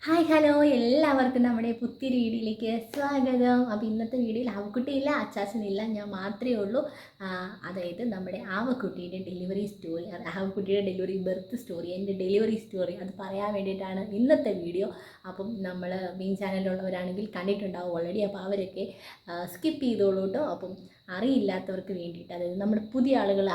Hi hello എല്ലാവർക്കും നമ്മുടെ പുതിയൊരു വീഡിയോയിലേക്ക് സ്വാഗതം. അപ്പോൾ ഇന്നത്തെ വീഡിയോയിൽ ആവക്കുട്ടിയില്ല, അച്ചാച്ചനില്ല, ഞാൻ മാത്രമേ ഉള്ളൂ. അതായത് നമ്മുടെ ആവക്കുട്ടീൻ്റെ ഡെലിവറി സ്റ്റോറി, ആവക്കുട്ടിയുടെ ഡെലിവറി ബർത്ത് സ്റ്റോറി, എൻ്റെ ഡെലിവറി സ്റ്റോറി അത് പറയാൻ വേണ്ടിയിട്ടാണ് ഇന്നത്തെ വീഡിയോ. അപ്പം നമ്മൾ മെയിൻ ചാനലിലുള്ളവരാണെങ്കിൽ കണ്ടിട്ടുണ്ടാവും ഓൾറെഡി. അപ്പോൾ അവരൊക്കെ സ്കിപ്പ് ചെയ്തോളൂ കേട്ടോ. അപ്പം അറിയില്ലാത്തവർക്ക് വേണ്ടിയിട്ട്, അതായത് നമ്മുടെ പുതിയ ആളുകൾ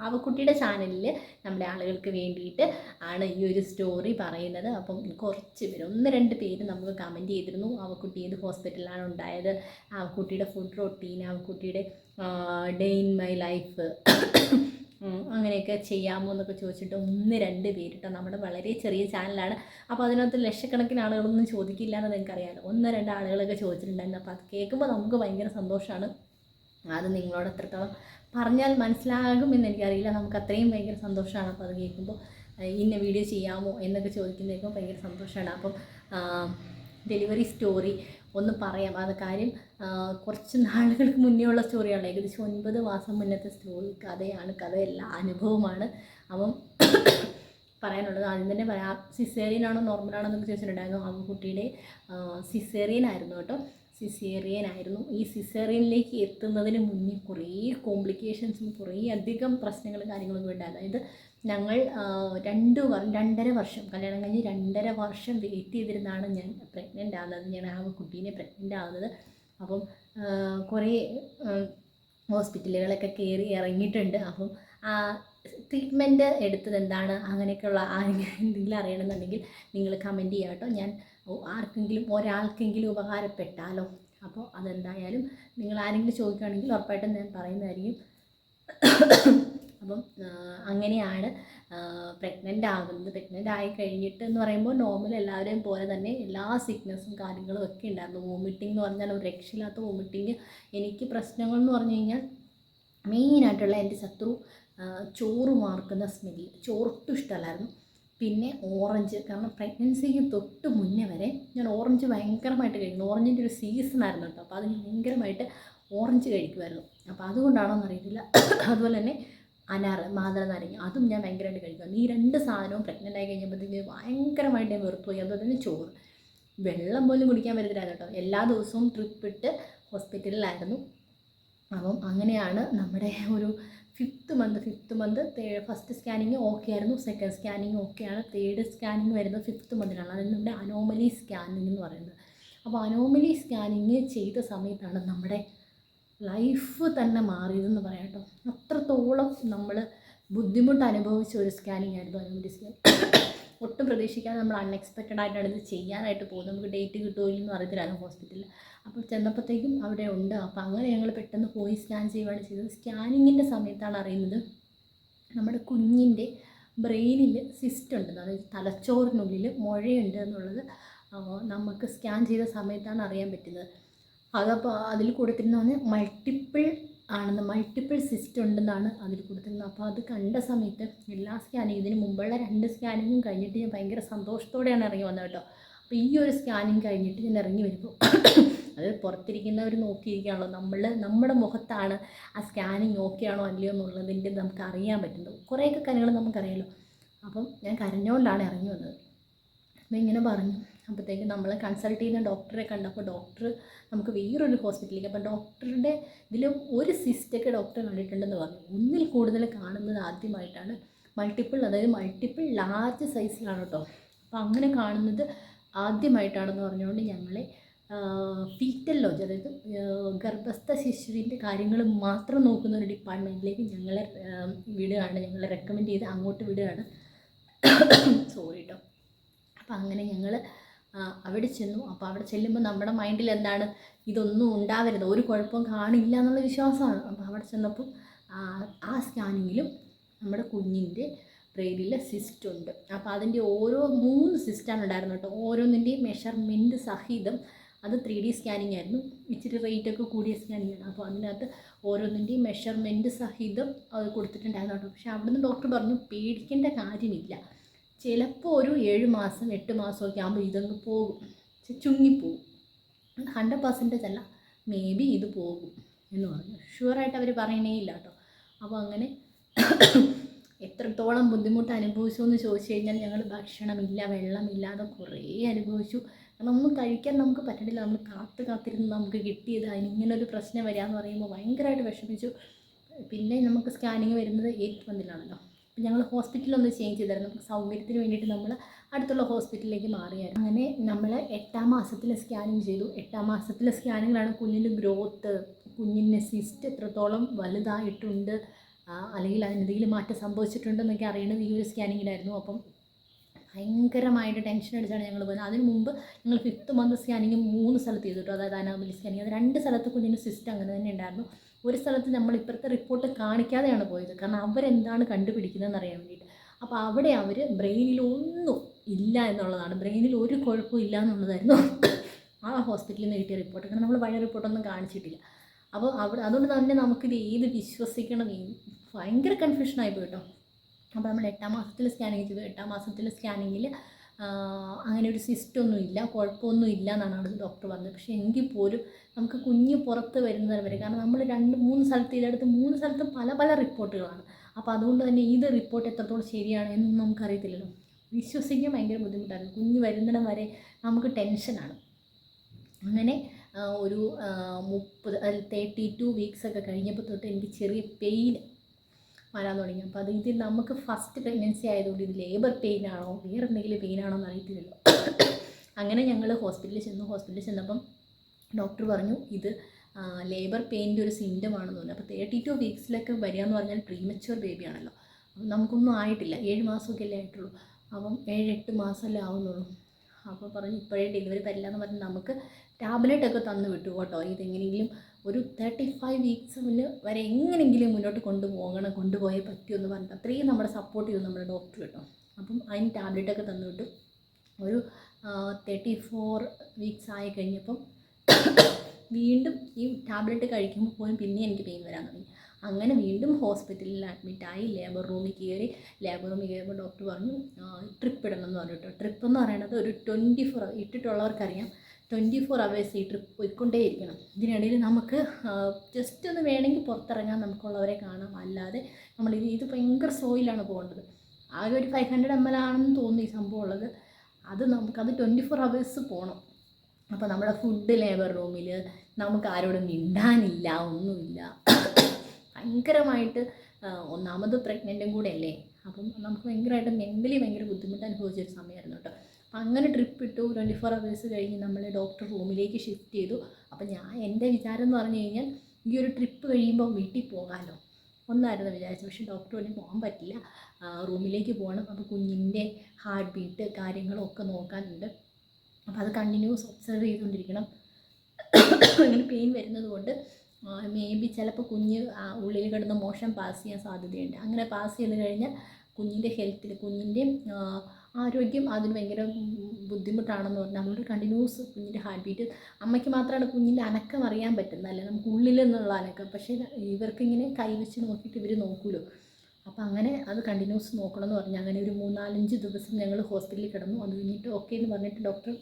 ആവക്കുട്ടിയുടെ ചാനലിൽ നമ്മുടെ ആളുകൾക്ക് വേണ്ടിയിട്ട് ആണ് ഈ ഒരു സ്റ്റോറി പറയുന്നത്. അപ്പം കുറച്ച് പേര്, 1-2 പേര് നമുക്ക് കമൻറ്റ് ചെയ്തിരുന്നു, ആവക്കുട്ടി ഏത് ഹോസ്പിറ്റലിലാണ് ഉണ്ടായത്, ആവക്കുട്ടിയുടെ ഫുഡ് റൊട്ടീൻ, ആവക്കുട്ടിയുടെ ഡേ ഇൻ മൈ ലൈഫ് അങ്ങനെയൊക്കെ ചെയ്യാമോ എന്നൊക്കെ ചോദിച്ചിട്ട് 1-2 പേരിട്ടോ. നമ്മുടെ വളരെ ചെറിയ ചാനലാണ്, അപ്പോൾ അതിനകത്ത് ലക്ഷക്കണക്കിന് ആളുകളൊന്നും ചോദിക്കില്ല എന്ന് നിങ്ങൾക്കറിയാമല്ലോ. 1-2 ആളുകളൊക്കെ ചോദിച്ചിട്ടുണ്ടായിരുന്നു. അപ്പോൾ അത് കേൾക്കുമ്പോൾ നമുക്ക് ഭയങ്കര സന്തോഷമാണ്. അത് നിങ്ങളോട് എത്രത്തോളം പറഞ്ഞാൽ മനസ്സിലാകുമെന്ന് എനിക്കറിയില്ല. നമുക്ക് അത്രയും ഭയങ്കര സന്തോഷമാണ്. അപ്പോൾ അത് കേൾക്കുമ്പോൾ ഇന്ന വീഡിയോ ചെയ്യാമോ എന്നൊക്കെ ചോദിക്കുന്നതൊക്കെ ഭയങ്കര സന്തോഷമാണ്. അപ്പം ഡെലിവറി സ്റ്റോറി ഒന്ന് പറയാം. അത് കാര്യം കുറച്ച് നാളുകൾക്ക് മുന്നേ ഉള്ള സ്റ്റോറിയാണ്, ഏകദേശം 9 മാസം മുന്നത്തെ സ്റ്റോറി, കഥയല്ല, അനുഭവമാണ്. അപ്പം പറയാനുള്ളത് ആദ്യം തന്നെ പറയാം. സിസേറിയനാണോ നോർമലാണോ എന്നൊക്കെ ചോദിച്ചിട്ടുണ്ടായിരുന്നു. ആൺകുട്ടിയുടെ സിസേറിയൻ ആയിരുന്നു കേട്ടോ, സിസേറിയൻ ആയിരുന്നു. ഈ സിസേറിയനിലേക്ക് എത്തുന്നതിന് മുന്നേ കുറേ കോംപ്ലിക്കേഷൻസും കുറേ അധികം പ്രശ്നങ്ങളും കാര്യങ്ങളൊക്കെ ഉണ്ട്. അതായത് ഞങ്ങൾ 2.5 വർഷം കല്യാണം കഴിഞ്ഞ് 2.5 വർഷം വെയിറ്റ് ചെയ്തിരുന്നാണ് ഞാൻ പ്രഗ്നൻ്റ് ആകുന്നത്. ഞാൻ ആ കുട്ടീനെ പ്രഗ്നൻ്റ് ആകുന്നത്. അപ്പം കുറേ ഹോസ്പിറ്റലുകളൊക്കെ കയറി ഇറങ്ങിയിട്ടുണ്ട്. അപ്പം ട്രീറ്റ്മെൻറ്റ് എടുത്തത് എന്താണ്, അങ്ങനെയൊക്കെയുള്ള എന്തെങ്കിലും അറിയണമെന്നുണ്ടെങ്കിൽ നിങ്ങൾ കമൻറ്റ് ചെയ്യാം കേട്ടോ. ഞാൻ ആർക്കെങ്കിലും ഒരാൾക്കെങ്കിലും ഉപകാരപ്പെട്ടാലോ. അപ്പോൾ അതെന്തായാലും നിങ്ങൾ ആരെങ്കിലും ചോദിക്കുകയാണെങ്കിൽ ഉറപ്പായിട്ടും ഞാൻ പറയുന്നതായിരിക്കും. അപ്പം അങ്ങനെയാണ് പ്രഗ്നൻ്റ് ആകുന്നത്. പ്രഗ്നൻ്റ് ആയി കഴിഞ്ഞിട്ട് എന്ന് പറയുമ്പോൾ നോർമൽ എല്ലാവരെയും പോലെ തന്നെ എല്ലാ സിക്നസ്സും കാര്യങ്ങളും ഒക്കെ ഉണ്ടായിരുന്നു. വോമിറ്റിംഗ് എന്ന് പറഞ്ഞാൽ ഒരു രക്ഷയില്ലാത്ത വോമിറ്റിങ്. എനിക്ക് പ്രശ്നങ്ങൾ എന്ന് പറഞ്ഞു കഴിഞ്ഞാൽ മെയിനായിട്ടുള്ള എൻ്റെ ശത്രു ചോറ് മാർക്കുന്ന സ്മെല്ല്. ചോറൊട്ടും ഇഷ്ടമല്ലായിരുന്നു. പിന്നെ ഓറഞ്ച്, കാരണം പ്രഗ്നൻസിക്ക് തൊട്ട് മുന്നേ വരെ ഞാൻ ഓറഞ്ച് ഭയങ്കരമായിട്ട് കഴിക്കുന്നു. ഓറഞ്ചിൻ്റെ ഒരു സീസണായിരുന്നു കേട്ടോ. അപ്പോൾ അതിന് ഭയങ്കരമായിട്ട് ഓറഞ്ച് കഴിക്കുമായിരുന്നു. അപ്പോൾ അതുകൊണ്ടാണോ എന്നറിയത്തില്ല. അതുപോലെ തന്നെ മാതള നാരങ്ങ, അതും ഞാൻ ഭയങ്കരമായിട്ട് കഴിക്കുമായിരുന്നു. ഈ 2 സാധനവും പ്രഗ്നൻ്റ് ആയി കഴിഞ്ഞപ്പോഴത്തേക്ക് ഭയങ്കരമായിട്ട് ഞാൻ വെറുത്തുപോയി. അതുപോലെ തന്നെ ചോറ്, വെള്ളം പോലും കുടിക്കാൻ പറ്റത്തില്ലായിരുന്നു കേട്ടോ. എല്ലാ ദിവസവും ട്രിപ്പ് ഇട്ട് ഹോസ്പിറ്റലിലായിരുന്നു. അപ്പം അങ്ങനെയാണ് നമ്മുടെ ഒരു 5th month first scanning okay ആയിരുന്നു, സെക്കൻഡ് സ്കാനിങ് ഓക്കെയാണ്, 3rd സ്കാനിങ് വരുന്നത് 5th മന്തിലാണ്. അതായത് നമ്മുടെ അനോമലി സ്കാനിങ് എന്ന് പറയുന്നത്. അപ്പോൾ അനോമലി സ്കാനിങ് ചെയ്ത സമയത്താണ് നമ്മുടെ ലൈഫ് തന്നെ മാറിയതെന്ന് പറയാം കേട്ടോ. അത്രത്തോളം നമ്മൾ ബുദ്ധിമുട്ട് അനുഭവിച്ച ഒരു സ്കാനിങ് ആയിരുന്നു അനോമലി സ്കാൻ. ഒട്ടും പ്രതീക്ഷിക്കാതെ നമ്മൾ അൺഎക്സ്പെക്റ്റഡ് ആയിട്ടാണ് ഇത് ചെയ്യാനായിട്ട് പോകുന്നത്. നമുക്ക് ഡേറ്റ് കിട്ടുമോ ഇല്ലെന്ന് അറിയത്തില്ലായിരുന്നു ഹോസ്പിറ്റലിൽ. അപ്പോൾ ചെന്നപ്പോഴത്തേക്കും അവിടെ ഉണ്ട്. അപ്പോൾ അങ്ങനെ ഞങ്ങൾ പെട്ടെന്ന് പോയി സ്കാൻ ചെയ്യുകയാണ് ചെയ്തത്. സ്കാനിങ്ങിൻ്റെ സമയത്താണ് അറിയുന്നത് നമ്മുടെ കുഞ്ഞിൻ്റെ ബ്രെയിനിൽ സിസ്റ്റ് ഉണ്ടെന്ന്, അതായത് തലച്ചോറിനുള്ളിൽ മുഴയുണ്ട് എന്നുള്ളത് നമുക്ക് സ്കാൻ ചെയ്ത സമയത്താണ് അറിയാൻ പറ്റുന്നത്. അതപ്പോൾ അതിൽ കൊടുത്തിരുന്ന മൾട്ടിപ്പിൾ സിസ്റ്റ് ഉണ്ടെന്നാണ് അതിൽ കൊടുത്തിരുന്നത്. അപ്പോൾ അത് കണ്ട സമയത്ത് എല്ലാ സ്കാനിങ്, ഇതിന് മുമ്പുള്ള 2 സ്കാനിങ്ങും കഴിഞ്ഞിട്ട് ഞാൻ ഭയങ്കര സന്തോഷത്തോടെയാണ് ഇറങ്ങി വന്നത് കേട്ടോ. അപ്പോൾ ഈ ഒരു സ്കാനിങ് കഴിഞ്ഞിട്ട് ഞാൻ ഇറങ്ങി വരുമ്പോൾ അത് പുറത്തിരിക്കുന്നവർ നോക്കിയിരിക്കുകയാണല്ലോ, നമ്മുടെ മുഖത്താണ് ആ സ്കാനിങ് ഓക്കെ ആണോ അല്ലയോ എന്നുള്ളതിൻ്റെ നമുക്ക് അറിയാൻ പറ്റുന്നത്. കുറേയൊക്കെ കാര്യങ്ങൾ നമുക്കറിയാമല്ലോ. അപ്പം ഞാൻ കരഞ്ഞുകൊണ്ടാണ് ഇറങ്ങി വന്നത്. അപ്പോൾ ഇങ്ങനെ പറഞ്ഞു. അപ്പോഴത്തേക്ക് നമ്മൾ കൺസൾട്ട് ചെയ്യുന്ന ഡോക്ടറെ കണ്ടപ്പോൾ ഡോക്ടർ നമുക്ക് വേറൊരു ഹോസ്പിറ്റലിലേക്ക്, അപ്പോൾ ഡോക്ടറുടെ ഇതിൽ ഒരു സിസ്റ്റൊക്കെ ഡോക്ടർ കണ്ടിട്ടുണ്ടെന്ന് പറഞ്ഞു. 1-ൽ കൂടുതൽ കാണുന്നത് ആദ്യമായിട്ടാണ്. അതായത് മൾട്ടിപ്പിൾ ലാർജ് സൈസിലാണ് കേട്ടോ. അപ്പോൾ അങ്ങനെ കാണുന്നത് ആദ്യമായിട്ടാണെന്ന് പറഞ്ഞുകൊണ്ട് ഞങ്ങളെ ഫീറ്റൽ ലോഡ്ജ്, അതായത് ഗർഭസ്ഥ ശിശുവിൻ്റെ കാര്യങ്ങൾ മാത്രം നോക്കുന്ന ഒരു ഡിപ്പാർട്ട്മെൻറ്റിലേക്ക് ഞങ്ങളെ റെക്കമെൻഡ് ചെയ്ത് അങ്ങോട്ട് വിടുകയാണ്. സോറി കേട്ടോ. അപ്പോൾ അങ്ങനെ ഞങ്ങൾ അവിടെ ചെന്നു. അപ്പോൾ അവിടെ ചെല്ലുമ്പോൾ നമ്മുടെ മൈൻഡിൽ എന്താണ്, ഇതൊന്നും ഉണ്ടാവരുത്, ഒരു കുഴപ്പവും കാണില്ല എന്നുള്ള വിശ്വാസമാണ്. അപ്പോൾ അവിടെ ചെന്നപ്പോൾ ആ സ്കാനിങ്ങിലും നമ്മുടെ കുഞ്ഞിൻ്റെ ബ്രെയിനിൽ സിസ്റ്റ് ഉണ്ട്. അപ്പോൾ അതിൻ്റെ ഓരോ 3 സിസ്റ്റാണ് ഉണ്ടായിരുന്നു കേട്ടോ. ഓരോന്നിൻ്റെയും മെഷർമെൻറ്റ് സഹിതം, അത് 3D സ്കാനിങ് ആയിരുന്നു, ഇച്ചിരി റേറ്റൊക്കെ കൂടിയ സ്കാനിങ് ആണ്. അപ്പോൾ അതിനകത്ത് ഓരോന്നിൻ്റെയും മെഷർമെൻറ്റ് സഹിതം അത് കൊടുത്തിട്ടുണ്ടായിരുന്നു കേട്ടോ. പക്ഷേ അവിടുന്ന് ഡോക്ടർ പറഞ്ഞു പേടിക്കേണ്ട കാര്യമില്ല, ചിലപ്പോൾ ഒരു 7 മാസം 8 മാസമൊക്കെ ആകുമ്പോൾ ഇതങ്ങ് പോകും, ചുങ്ങിപ്പോകും. 100% അല്ല, മേ ബി ഇത് പോകും എന്ന് പറഞ്ഞു. ഷുവറായിട്ട് അവർ പറയണേ ഇല്ല കേട്ടോ. അപ്പോൾ അങ്ങനെ എത്രത്തോളം ബുദ്ധിമുട്ട് അനുഭവിച്ചു എന്ന് ചോദിച്ചു കഴിഞ്ഞാൽ ഞങ്ങൾ ഭക്ഷണമില്ല വെള്ളമില്ലാതെ കുറേ അനുഭവിച്ചു. കാരണം ഒന്നും കഴിക്കാൻ നമുക്ക് പറ്റണില്ല. നമ്മൾ കാത്തിരുന്ന് നമുക്ക് കിട്ടിയത് അതിനിങ്ങനൊരു പ്രശ്നം വരികയെന്ന് പറയുമ്പോൾ ഭയങ്കരമായിട്ട് വിഷമിച്ചു. പിന്നെ നമുക്ക് സ്കാനിങ് വരുന്നത് 8th മന്തിലാണല്ലോ. അപ്പം ഞങ്ങൾ ഹോസ്പിറ്റലൊന്ന് ചേഞ്ച് ചെയ്തായിരുന്നു. നമുക്ക് സൗകര്യത്തിന് വേണ്ടിയിട്ട് നമ്മൾ അടുത്തുള്ള ഹോസ്പിറ്റലിലേക്ക് മാറിയായിരുന്നു. അങ്ങനെ നമ്മൾ 8ാം മാസത്തിലെ സ്കാനിങ് ചെയ്തു. 8ാം മാസത്തിലെ സ്കാനിങ്ങിലാണ് കുഞ്ഞിൻ്റെ ഗ്രോത്ത്, കുഞ്ഞിൻ്റെ സിസ്റ്റ് എത്രത്തോളം വലുതായിട്ടുണ്ട്, അല്ലെങ്കിൽ അതിനെന്തെങ്കിലും മാറ്റം സംഭവിച്ചിട്ടുണ്ടെന്നൊക്കെ അറിയണത് ഈ ഒരു സ്കാനിങ്ങിലായിരുന്നു. അപ്പം ഭയങ്കരമായിട്ട് ടെൻഷൻ അടിച്ചാണ് ഞങ്ങൾ പോകുന്നത്. അതിന് മുമ്പ് ഞങ്ങൾ 5th മന്ത് സ്കാനിങ് 3 സ്ഥലത്ത് ചെയ്തിട്ടു. അതായത് അനാമലി സ്കാനിങ്. അത് 2 സ്ഥലത്ത് കുഞ്ഞിൻ്റെ സിസ്റ്റ് അങ്ങനെ തന്നെ ഉണ്ടായിരുന്നു. ഒരു സ്ഥലത്ത് നമ്മൾ ഇപ്പോഴത്തെ റിപ്പോർട്ട് കാണിക്കാതെയാണ് പോയത്. കാരണം അവരെന്താണ് കണ്ടുപിടിക്കുന്നതെന്ന് അറിയാൻ വേണ്ടിയിട്ട്. അപ്പോൾ അവിടെ അവർ ബ്രെയിനിലൊന്നും ഇല്ല എന്നുള്ളതാണ്, ബ്രെയിനിൽ ഒരു കുഴപ്പവും ഇല്ല എന്നുള്ളതായിരുന്നു ആ ഹോസ്പിറ്റലിൽ നിന്ന് കിട്ടിയ റിപ്പോർട്ട്. കാരണം നമ്മൾ പഴയ റിപ്പോർട്ടൊന്നും കാണിച്ചിട്ടില്ല. അപ്പോൾ അതുകൊണ്ട് തന്നെ നമുക്കിത് ഏത് വിശ്വസിക്കണം, ഭയങ്കര കൺഫ്യൂഷനായി പോയി കേട്ടോ. അപ്പോൾ നമ്മൾ 8ാം മാസത്തിൽ സ്കാനിങ് ചെയ്തു. 8ാം മാസത്തിൽ സ്കാനിങ്ങിൽ അങ്ങനെ ഒരു സിസ്റ്റൊന്നും ഇല്ല, കുഴപ്പമൊന്നും ഇല്ല എന്നാണ് അവിടെ ഡോക്ടർ പറഞ്ഞത്. പക്ഷേ എങ്കിൽ പോലും നമുക്ക് കുഞ്ഞ് പുറത്ത് വരുന്നത് വരെ, കാരണം നമ്മൾ 2-3 സ്ഥലത്ത് ഇതിനടുത്ത് 3 സ്ഥലത്ത് പല റിപ്പോർട്ടുകളാണ്. അപ്പോൾ അതുകൊണ്ട് തന്നെ ഇത് റിപ്പോർട്ട് എത്രത്തോളം ശരിയാണ് എന്നൊന്നും നമുക്കറിയത്തില്ലല്ലോ. വിശ്വസിക്കാൻ ഭയങ്കര ബുദ്ധിമുട്ടായിരുന്നു. കുഞ്ഞ് വരുന്നിടം വരെ നമുക്ക് ടെൻഷനാണ്. അങ്ങനെ ഒരു 32 വീക്സൊക്കെ കഴിഞ്ഞപ്പോൾ തൊട്ട് എനിക്ക് ചെറിയ പെയിൻ വരാൻ തുടങ്ങി. അപ്പോൾ ഇത് നമുക്ക് ഫസ്റ്റ് പ്രഗ്നൻസി ആയതുകൊണ്ട് ഇത് ലേബർ പെയിനാണോ വേറെ എന്തെങ്കിലും പെയിനാണോ എന്ന് അറിയത്തില്ലല്ലോ. അങ്ങനെ ഞങ്ങൾ ഹോസ്പിറ്റലിൽ ചെന്നപ്പം ഡോക്ടർ പറഞ്ഞു ഇത് ലേബർ പെയിൻ്റെ ഒരു സിംറ്റമാണെന്ന് പറഞ്ഞു. അപ്പോൾ 32 വീക്സിലൊക്കെ വരിക എന്ന് പറഞ്ഞാൽ പ്രീമച്വർ ബേബിയാണല്ലോ. അപ്പം നമുക്കൊന്നും ആയിട്ടില്ല, 7 മാസമൊക്കെ അല്ലേ ആയിട്ടുള്ളൂ. അപ്പം 7-8 മാസമല്ലേ ആവുന്നുള്ളൂ. അപ്പോൾ പറഞ്ഞു ഇപ്പോഴേ ഡെലിവറി തരില്ല എന്ന് പറഞ്ഞ് നമുക്ക് ടാബ്ലറ്റൊക്കെ തന്നു വിട്ടു കേട്ടോ. ഇതെങ്ങനെയെങ്കിലും ഒരു 35 വീക്സ് വരെ എങ്ങനെയെങ്കിലും മുന്നോട്ട് കൊണ്ടുപോയേ പറ്റുമെന്ന് പറഞ്ഞിട്ട് അത്രയും നമ്മളെ സപ്പോർട്ട് ചെയ്തു നമ്മുടെ ഡോക്ടർ കേട്ടോ. അപ്പം അതിന് ടാബ്ലറ്റൊക്കെ തന്നു വിട്ടു. ഒരു 34 വീക്സ് ആയി കഴിഞ്ഞപ്പം വീണ്ടും ഈ ടാബ്ലറ്റ് കഴിക്കുമ്പോൾ പോലും പിന്നെ എനിക്ക് പെയിൻ വരാൻ തുടങ്ങി. അങ്ങനെ വീണ്ടും ഹോസ്പിറ്റലിൽ അഡ്മിറ്റായി ലേബർ റൂമിൽ കയറിയപ്പോൾ ഡോക്ടർ പറഞ്ഞു ട്രിപ്പ് ഇടണം എന്ന് പറഞ്ഞിട്ട്. ട്രിപ്പ് എന്ന് പറയുന്നത് ഒരു 24 ഇട്ടിട്ടുള്ളവർക്കറിയാം, 24 അവേഴ്സ് ഈ ട്രിപ്പ് പോയിക്കൊണ്ടേയിരിക്കണം. ഇതിനിടയിൽ നമുക്ക് ജസ്റ്റ് ഒന്ന് വേണമെങ്കിൽ പുറത്തിറങ്ങാൻ, നമുക്കുള്ളവരെ കാണാം. അല്ലാതെ ഇത് ഭയങ്കര സ്ലോയിലാണ് പോകേണ്ടത്. ആകെ ഒരു 500 ml ആണെന്ന് തോന്നുന്നു ഈ സംഭവം ഉള്ളത്. നമുക്കത് 24 അവേഴ്സ് പോകണം. അപ്പോൾ നമ്മുടെ ഫുഡ് ലേബർ റൂമിൽ നമുക്ക് ആരോടും മിണ്ടാനില്ല, ഒന്നുമില്ല. ഭയങ്കരമായിട്ട് ഒന്നാമത് പ്രഗ്നൻറ്റും കൂടെ അല്ലേ. അപ്പം നമുക്ക് ഭയങ്കരമായിട്ട് മെൻ്റലി ഭയങ്കര ബുദ്ധിമുട്ട് അനുഭവിച്ചൊരു സമയമായിരുന്നു കേട്ടോ. അപ്പം അങ്ങനെ ട്രിപ്പ് ഇട്ടു. 24 അവേഴ്സ് കഴിഞ്ഞ് നമ്മൾ ഡോക്ടർ റൂമിലേക്ക് ഷിഫ്റ്റ് ചെയ്തു. അപ്പം എൻ്റെ വിചാരം എന്ന് പറഞ്ഞു കഴിഞ്ഞാൽ ഈ ഒരു ട്രിപ്പ് കഴിയുമ്പോൾ വീട്ടിൽ പോകാമല്ലോ ഒന്നായിരുന്നു വിചാരിച്ചത്. പക്ഷേ ഡോക്ടർ ഒന്നും പോകാൻ പറ്റില്ല, റൂമിലേക്ക് പോകണം. അപ്പോൾ കുഞ്ഞിൻ്റെ ഹാർട്ട് ബീറ്റ് കാര്യങ്ങളൊക്കെ നോക്കാനുണ്ട്. അപ്പോൾ അത് കണ്ടിന്യൂസ് ഒബ്സർവ് ചെയ്തുകൊണ്ടിരിക്കണം. അങ്ങനെ പെയിൻ വരുന്നത് കൊണ്ട് മേ ബി ചിലപ്പോൾ കുഞ്ഞ് ഉള്ളിൽ കിടന്ന് മോഷൻ പാസ് ചെയ്യാൻ സാധ്യതയുണ്ട്. അങ്ങനെ പാസ് ചെയ്ത് കഴിഞ്ഞാൽ കുഞ്ഞിൻ്റെ ഹെൽത്തിൽ, കുഞ്ഞിൻ്റെ ആരോഗ്യം അതിന് ഭയങ്കര ബുദ്ധിമുട്ടാണെന്ന് പറഞ്ഞാൽ നമ്മളൊരു കണ്ടിന്യൂസ് കുഞ്ഞിൻ്റെ ഹാർട്ട് ബീറ്റ്, അമ്മയ്ക്ക് മാത്രമാണ് കുഞ്ഞിൻ്റെ അനക്കം അറിയാൻ പറ്റുന്നത്, അല്ലേ നമുക്ക് ഉള്ളിൽ നിന്നുള്ള അനക്കം. പക്ഷേ ഇവർക്കിങ്ങനെ കൈവച്ച് നോക്കിയിട്ട് ഇവർ നോക്കുമല്ലോ. അപ്പോൾ അങ്ങനെ അത് കണ്ടിന്യൂസ് നോക്കണം എന്ന് പറഞ്ഞാൽ അങ്ങനെ ഒരു 3-4-5 ദിവസം ഞങ്ങൾ ഹോസ്പിറ്റലിൽ കിടന്നു. അത് കഴിഞ്ഞിട്ട് ഓക്കെ എന്ന് പറഞ്ഞിട്ട് ഡോക്ടർ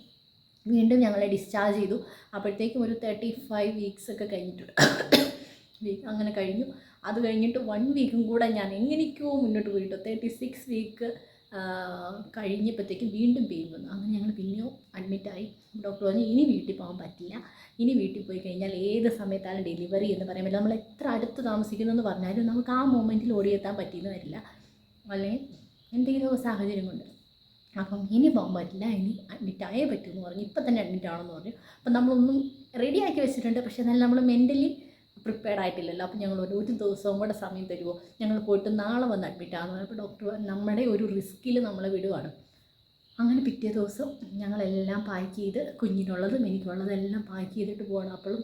വീണ്ടും ഞങ്ങളെ ഡിസ്ചാർജ് ചെയ്തു. അപ്പോഴത്തേക്കും ഒരു 35 വീക്സൊക്കെ കഴിഞ്ഞിട്ടുണ്ട്. അങ്ങനെ കഴിഞ്ഞു. അത് കഴിഞ്ഞിട്ട് 1 വീക്കും കൂടെ ഞാൻ എങ്ങനെയൊക്കെയോ മുന്നോട്ട് പോയിട്ടോ. 36 വീക്ക് കഴിഞ്ഞപ്പോഴത്തേക്കും വീണ്ടും പെയിൻ വന്നു. അങ്ങനെ ഞങ്ങൾ പിന്നെയോ അഡ്മിറ്റായി. ഡോക്ടർ പറഞ്ഞു ഇനി വീട്ടിൽ പോകാൻ പറ്റില്ല, ഇനി വീട്ടിൽ പോയി കഴിഞ്ഞാൽ ഏത് സമയത്താണ് ഡെലിവറി എന്ന് പറയാൻ പറ്റില്ല. നമ്മൾ എത്ര അടുത്ത് താമസിക്കുന്നതെന്ന് പറഞ്ഞാലും നമുക്ക് ആ മൊമെൻറ്റിൽ ഓടിയെത്താൻ പറ്റിയെന്ന് വരില്ല, അല്ലെങ്കിൽ എന്തെങ്കിലും സാഹചര്യം കൊണ്ട്. അപ്പം ഇനി പോകാൻ പറ്റില്ല, ഇനി അഡ്മിറ്റായേ പറ്റുമെന്ന് പറഞ്ഞു. ഇപ്പം തന്നെ അഡ്മിറ്റ് ആണെന്ന് പറഞ്ഞു. അപ്പം നമ്മളൊന്നും റെഡിയാക്കി വെച്ചിട്ടുണ്ട്, പക്ഷേ എന്നാലും നമ്മൾ മെൻ്റലി പ്രിപ്പയർഡ് ആയിട്ടില്ലല്ലോ. അപ്പം ഞങ്ങൾ ഒരു ദിവസവും കൂടെ സമയം തരുമോ, ഞങ്ങൾ പോയിട്ട് നാളെ വന്ന് അഡ്മിറ്റ് ആകുന്നു. അപ്പോൾ ഡോക്ടർ നമ്മുടെ ഒരു റിസ്കിൽ നമ്മളെ വിടുവാണ്. അങ്ങനെ പിറ്റേ ദിവസം ഞങ്ങളെല്ലാം പാക്ക് ചെയ്ത് കുഞ്ഞിനുള്ളതും എനിക്കുള്ളതെല്ലാം പാക്ക് ചെയ്തിട്ട് പോകണം. അപ്പോഴും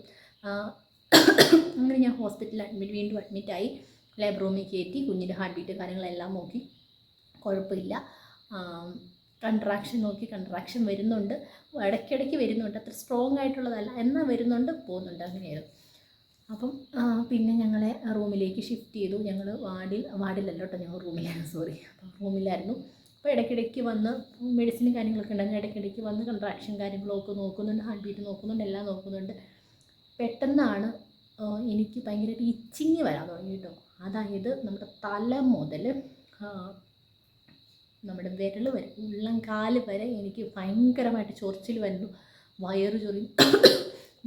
അങ്ങനെ ഞാൻ ഹോസ്പിറ്റലിൽ വീണ്ടും അഡ്മിറ്റായി. ലേബർ റൂമിൽ കയറ്റി കുഞ്ഞിൻ്റെ ഹാർട്ട് ബീറ്റ് കാര്യങ്ങളെല്ലാം നോക്കി, കുഴപ്പമില്ല. കൺട്രാക്ഷൻ നോക്കി, കൺട്രാക്ഷൻ വരുന്നുണ്ട്, ഇടയ്ക്കിടയ്ക്ക് വരുന്നുണ്ട്, അത്ര സ്ട്രോങ് ആയിട്ടുള്ളതല്ല, എന്നാൽ വരുന്നുണ്ട്, പോകുന്നുണ്ട്, അങ്ങനെയായിരുന്നു. അപ്പം പിന്നെ ഞങ്ങളെ റൂമിലേക്ക് ഷിഫ്റ്റ് ചെയ്തു. ഞങ്ങൾ വാർഡിലല്ല കേട്ടോ, ഞങ്ങൾ റൂമിലായിരുന്നു, സോറി. അപ്പം റൂമിലായിരുന്നു. അപ്പോൾ ഇടയ്ക്കിടയ്ക്ക് വന്ന് മെഡിസിനും കാര്യങ്ങളൊക്കെ ഉണ്ടായിരുന്നു. ഇടയ്ക്കിടയ്ക്ക് വന്ന് കൺട്രാക്ഷൻ കാര്യങ്ങളൊക്കെ നോക്കുന്നുണ്ട്, ഹാർട്ട് ബീറ്റ് നോക്കുന്നുണ്ട്, എല്ലാം നോക്കുന്നുണ്ട്. പെട്ടെന്നാണ് എനിക്ക് ഭയങ്കരമായിട്ട് ഇച്ചിങ് വരാൻ തുടങ്ങി കേട്ടോ. അതായത് നമ്മുടെ തല മുതൽ നമ്മുടെ വിരൽ വരെ ഉള്ളംകാല് വരെ എനിക്ക് ഭയങ്കരമായിട്ട് ചൊറിച്ചിൽ വരുന്നു. വയറ് ചൊറിയും.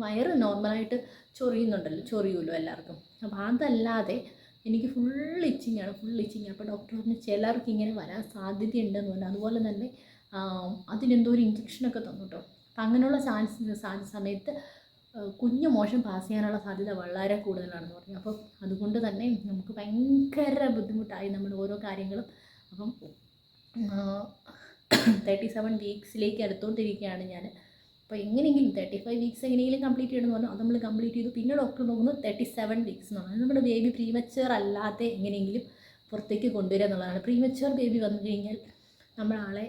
വയറ് നോർമലായിട്ട് ചൊറിയുമല്ലോ എല്ലാവർക്കും. അപ്പോൾ അതല്ലാതെ എനിക്ക് ഫുൾ ഇച്ചിങ്ങാണ്. അപ്പോൾ ഡോക്ടർ പറഞ്ഞു ചിലർക്ക് ഇങ്ങനെ വരാൻ സാധ്യതയുണ്ടെന്ന് പറഞ്ഞു. അതുപോലെ തന്നെ അതിനെന്തോ ഒരു ഇഞ്ചക്ഷനൊക്കെ തന്നു കേട്ടോ. അപ്പം അങ്ങനെയുള്ള സമയത്ത് കുഞ്ഞ് മോശം പാസ് ചെയ്യാനുള്ള സാധ്യത വളരെ കൂടുതലാണെന്ന് പറഞ്ഞു. അപ്പം അതുകൊണ്ട് തന്നെ നമുക്ക് ഭയങ്കര ബുദ്ധിമുട്ടായി നമ്മുടെ ഓരോ കാര്യങ്ങളും. അപ്പം 37 വീക്സിലേക്ക് അടുത്തോണ്ടിരിക്കുകയാണ് ഞാൻ. അപ്പോൾ എങ്ങനെയെങ്കിലും 35 വീക്സ് എങ്ങനെയെങ്കിലും കംപ്ലീറ്റ് ചെയ്യണമെന്ന് പറഞ്ഞു. അത് നമ്മൾ കംപ്ലീറ്റ് ചെയ്തു. പിന്നെ ഡോക്ടർ നോക്കുന്നത് 37 വീക്സ് എന്ന് പറഞ്ഞാൽ നമ്മുടെ ബേബി പ്രീമച്വർ അല്ലാതെ എങ്ങനെയെങ്കിലും പുറത്തേക്ക് കൊണ്ടുവരിക എന്നുള്ളതാണ്. പ്രീമച്വർ ബേബി വന്നു കഴിഞ്ഞാൽ നമ്മളാളെ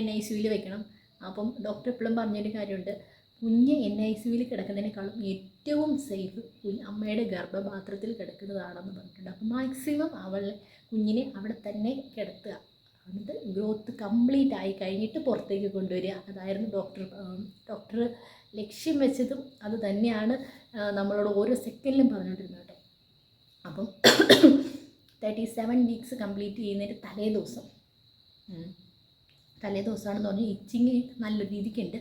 NICUവിൽ വെക്കണം. അപ്പം ഡോക്ടർ എപ്പോഴും പറഞ്ഞൊരു കാര്യമുണ്ട്, കുഞ്ഞ് NICUവിൽ കിടക്കുന്നതിനേക്കാളും ഏറ്റവും സേഫ് അമ്മയുടെ ഗർഭപാത്രത്തിൽ കിടക്കുന്നതാണെന്ന് പറഞ്ഞിട്ടുണ്ട്. അപ്പം മാക്സിമം കുഞ്ഞിനെ അവിടെ തന്നെ കിടത്തുക, എന്നിട്ട് ഗ്രോത്ത് കംപ്ലീറ്റ് ആയി കഴിഞ്ഞിട്ട് പുറത്തേക്ക് കൊണ്ടുവരിക. അതായിരുന്നു ഡോക്ടർ ലക്ഷ്യം വെച്ചതും അത് തന്നെയാണ് നമ്മളോട് ഓരോ സെക്കൻഡിലും പറഞ്ഞുകൊണ്ടിരുന്നത് കേട്ടോ. അപ്പം 37 വീക്സ് കംപ്ലീറ്റ് ചെയ്യുന്നതിൻ്റെ തലേദിവസമാണെന്ന് പറഞ്ഞു. ഇച്ചിങ് നല്ല രീതിക്കുണ്ട്.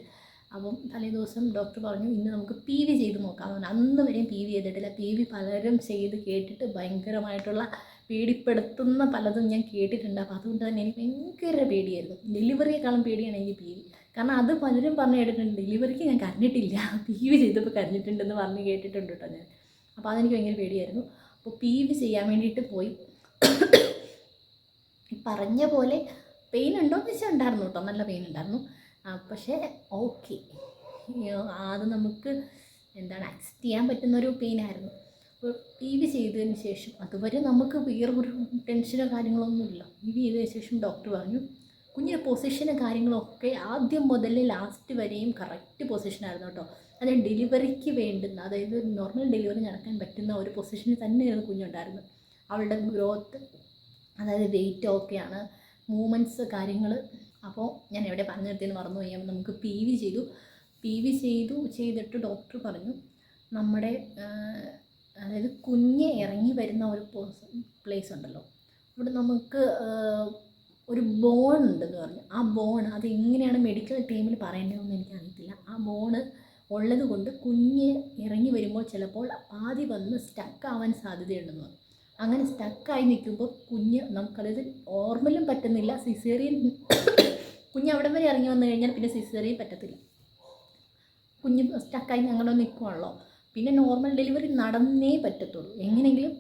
അപ്പം തലേദിവസം ഡോക്ടർ പറഞ്ഞു ഇന്ന് നമുക്ക് PV ചെയ്ത് നോക്കാമെന്ന്. അന്ന് വരെയും PV ചെയ്തിട്ടില്ല. PV പലരും ചെയ്ത് കേട്ടിട്ട് ഭയങ്കരമായിട്ടുള്ള പേടിപ്പെടുത്തുന്ന പലതും ഞാൻ കേട്ടിട്ടുണ്ട്. അപ്പോൾ അതുകൊണ്ട് തന്നെ എനിക്ക് ഭയങ്കര പേടിയായിരുന്നു. ഡെലിവറിയേക്കാളും പേടിയാണ് എനിക്ക് PV. കാരണം അത് പലരും പറഞ്ഞു കേട്ടിട്ടുണ്ട്. ഡെലിവറിക്ക് ഞാൻ കരഞ്ഞിട്ടില്ല, PV ചെയ്തപ്പോൾ കരഞ്ഞിട്ടുണ്ടെന്ന് പറഞ്ഞ് കേട്ടിട്ടുണ്ട് കേട്ടോ ഞാൻ. അപ്പോൾ അതെനിക്ക് ഭയങ്കര പേടിയായിരുന്നു. അപ്പോൾ PV ചെയ്യാൻ വേണ്ടിയിട്ട് പോയി. പറഞ്ഞ പോലെ പെയിൻ ഉണ്ടോ എന്ന് വെച്ചാൽ ഉണ്ടായിരുന്നു കേട്ടോ, നല്ല പെയിൻ ഉണ്ടായിരുന്നു. പക്ഷേ ഓക്കെ, അത് നമുക്ക് അക്സെപ്റ്റ് ചെയ്യാൻ പറ്റുന്നൊരു പെയിനായിരുന്നു. അപ്പോൾ PV ചെയ്തതിന് ശേഷം അതുവരെ നമുക്ക് വേറൊരു ടെൻഷനോ കാര്യങ്ങളൊന്നുമില്ല. PV ചെയ്തതിന് ശേഷം ഡോക്ടർ പറഞ്ഞു കുഞ്ഞിൻ്റെ പൊസിഷനും കാര്യങ്ങളൊക്കെ ആദ്യം മുതൽ ലാസ്റ്റ് വരെയും കറക്റ്റ് പൊസിഷനായിരുന്നു കേട്ടോ. അത് ഡെലിവറിക്ക് വേണ്ടുന്ന, അതായത് നോർമൽ ഡെലിവറി നടക്കാൻ പറ്റുന്ന ഒരു പൊസിഷനിൽ തന്നെയായിരുന്നു കുഞ്ഞുണ്ടായിരുന്നത്. അവളുടെ ഗ്രോത്ത്, അതായത് വെയിറ്റ് ഓക്കെയാണ്, മൂവ്മെൻറ്റ്സ് കാര്യങ്ങൾ. അപ്പോൾ ഞാൻ എവിടെ പറഞ്ഞു നിർത്തിയെന്ന് മറന്നു പോയി. നമുക്ക് PV ചെയ്തിട്ട് ഡോക്ടർ പറഞ്ഞു നമ്മുടെ അതായത് കുഞ്ഞ് ഇറങ്ങി വരുന്ന ഒരു പ്ലേസ് ഉണ്ടല്ലോ, അവിടെ നമുക്ക് ഒരു ബോൺ ഉണ്ടെന്ന് പറഞ്ഞു. ആ ബോൺ അത് എങ്ങനെയാണ് മെഡിക്കൽ ടീമിൽ പറയേണ്ടതെന്ന് എനിക്കറിയത്തില്ല. ആ ബോണ് ഉള്ളത് കൊണ്ട് കുഞ്ഞ് ഇറങ്ങി വരുമ്പോൾ ചിലപ്പോൾ പാതി വന്ന് സ്റ്റക്കാവാൻ സാധ്യതയുണ്ടെന്ന് പറഞ്ഞു. അങ്ങനെ സ്റ്റക്കായി നിൽക്കുമ്പോൾ കുഞ്ഞ് നമുക്കതായത് നോർമലും പറ്റുന്നില്ല, സിസേറിയൻ കുഞ്ഞ് അവിടെ വരെ ഇറങ്ങി വന്നു കഴിഞ്ഞാൽ പിന്നെ സിസേറിയൻ പറ്റത്തില്ല. കുഞ്ഞ് സ്റ്റക്കായി ഞങ്ങളോ നിൽക്കുവാണല്ലോ, പിന്നെ നോർമൽ ഡെലിവറി നടന്നേ പറ്റത്തുള്ളൂ. എങ്ങനെയെങ്കിലും